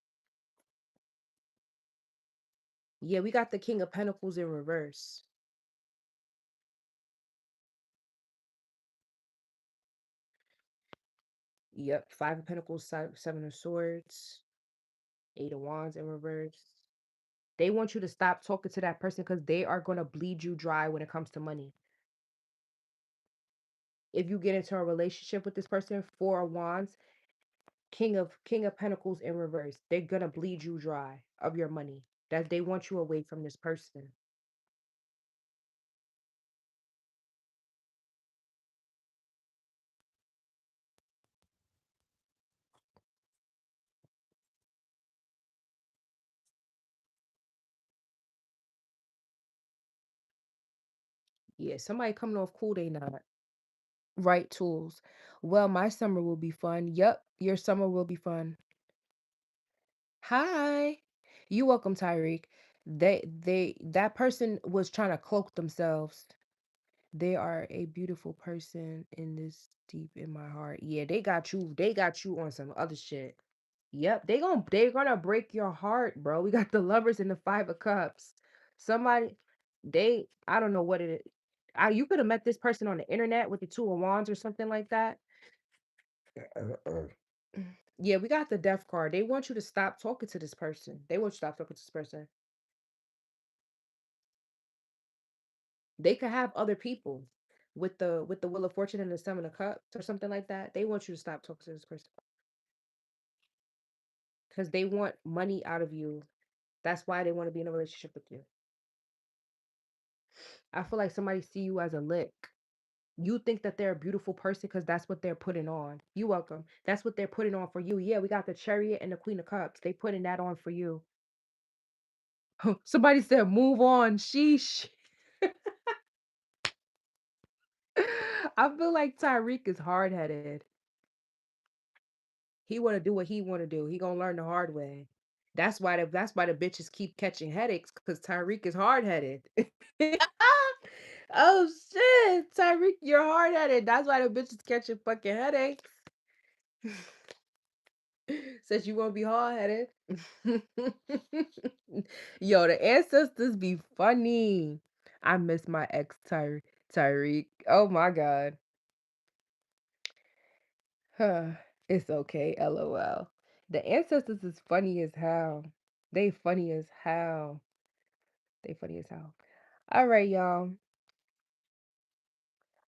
Yeah, we got the King of Pentacles in reverse. Yep, Five of Pentacles, Seven of Swords, Eight of Wands in reverse. They want you to stop talking to that person because they are going to bleed you dry when it comes to money. If you get into a relationship with this person, Four of Wands, King of Pentacles in reverse, they're going to bleed you dry of your money. That they want you away from this person. Yeah, somebody coming off cool, they not. Right tools. Well, my summer will be fun. Yep, your summer will be fun. Hi. You welcome, Tyreek. That person was trying to cloak themselves. They are a beautiful person in this deep in my heart. Yeah, they got you. They got you on some other shit. Yep, they're gonna break your heart, bro. We got the lovers and the Five of Cups. Somebody, I don't know what it is. You could have met this person on the internet with the Two of Wands or something like that. Yeah, we got the death card. They want you to stop talking to this person. They want you to stop talking to this person. They could have other people with the Wheel of Fortune and the Seven of Cups or something like that. They want you to stop talking to this person because they want money out of you. That's why they want to be in a relationship with you. I feel like somebody see you as a lick. You think that they're a beautiful person because that's what they're putting on. You welcome. That's what they're putting on for you. Yeah, we got the Chariot and the Queen of Cups. They putting that on for you. Somebody said, "Move on." Sheesh. I feel like Tyreek is hard headed. He want to do what he want to do. He gonna learn the hard way. That's why the bitches keep catching headaches because Tyreek is hard headed. Oh shit, Tyreek, you're hard headed. That's why the bitches catching fucking headaches. Says you won't be hard headed. Yo, the ancestors be funny. I miss my ex Tyreek. Oh my god. Huh. It's okay, LOL. The ancestors is funny as hell. They funny as hell. They funny as hell. All right, y'all.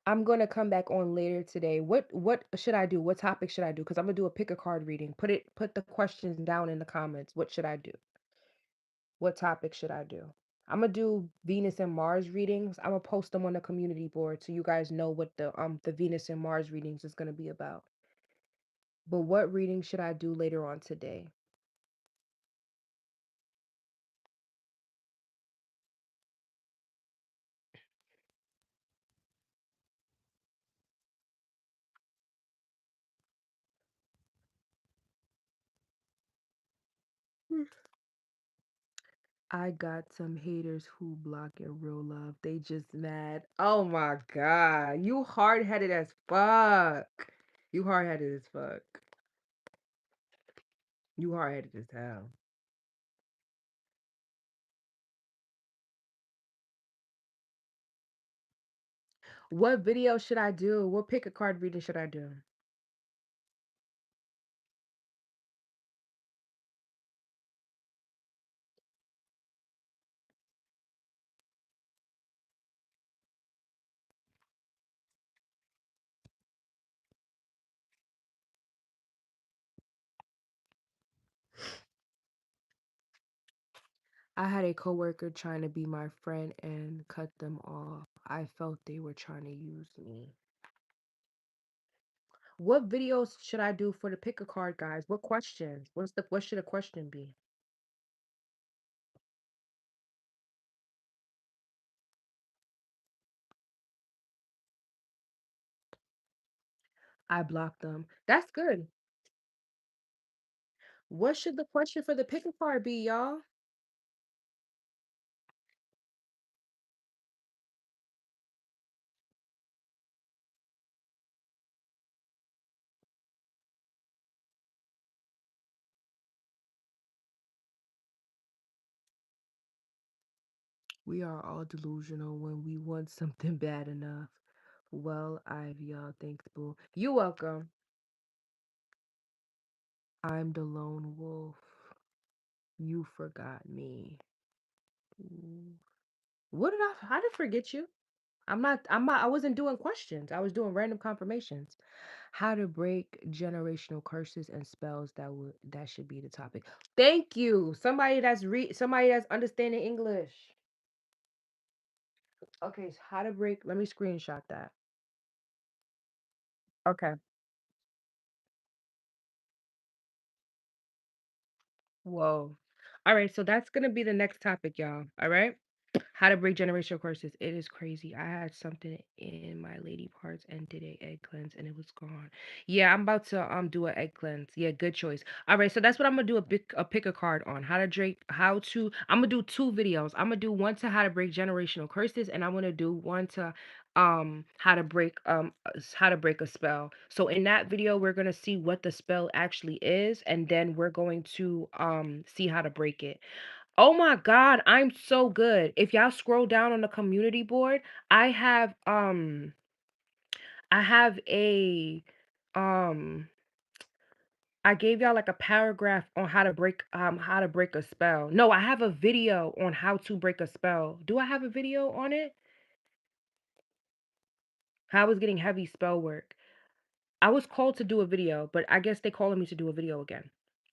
I'm gonna come back on later today. What should I do? What topic should I do? Because I'm gonna do a pick a card reading. Put the questions down in the comments. What should I do? What topic should I do? I'm gonna do Venus and Mars readings. I'm gonna post them on the community board so you guys know what the Venus and Mars readings is gonna be about. But what reading should I do later on today? I got some haters who block in real love. They just mad. Oh my god. You hard-headed as fuck. You hard-headed as fuck. You hard-headed as hell. What video should I do? What pick a card reading should I do? I had a coworker trying to be my friend and cut them off. I felt they were trying to use me. What videos should I do for the pick a card, guys? What questions? What should a question be? I blocked them. That's good. What should the question for the pick a card be, y'all? We are all delusional when we want something bad enough. Well, Ivy, y'all, thanks, boo. You welcome. I'm the lone wolf. You forgot me. Ooh. How did I forget you? I wasn't doing questions. I was doing random confirmations. How to break generational curses and spells that should be the topic. Thank you. Somebody that's understanding English. Okay, so how to break, let me screenshot that. Okay. Whoa. All right, so that's gonna be the next topic, y'all. All right. How to break generational curses. It is crazy. I had something in my lady parts and did a egg cleanse and it was gone. Yeah, I'm about to do an egg cleanse. Yeah, good choice. All right, so that's what I'm gonna do a pick a card on. I'm gonna do two videos. I'm gonna do one to how to break generational curses and I'm gonna do one to how to break a spell. So in that video we're going to see what the spell actually is and then we're going to see how to break it. Oh my God, I'm so good. If y'all scroll down on the community board, I have um I have a um I gave y'all like a paragraph on how to break a spell. No, I have a video on how to break a spell. Do I have a video on it? How I was getting heavy spell work. I was called to do a video, but I guess they calling me to do a video again.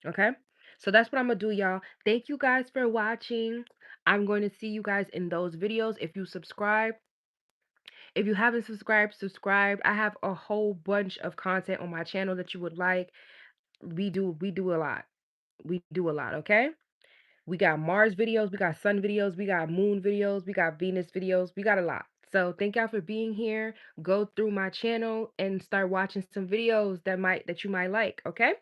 Okay? So that's what I'm gonna do, y'all. Thank you guys for watching. I'm going to see you guys in those videos. If you subscribe, if you haven't subscribed, subscribe. I have a whole bunch of content on my channel that you would like. We do a lot. We do a lot, okay? We got Mars videos, we got sun videos, we got moon videos, we got Venus videos, we got a lot. So thank y'all for being here. Go through my channel and start watching some videos that you might like, okay?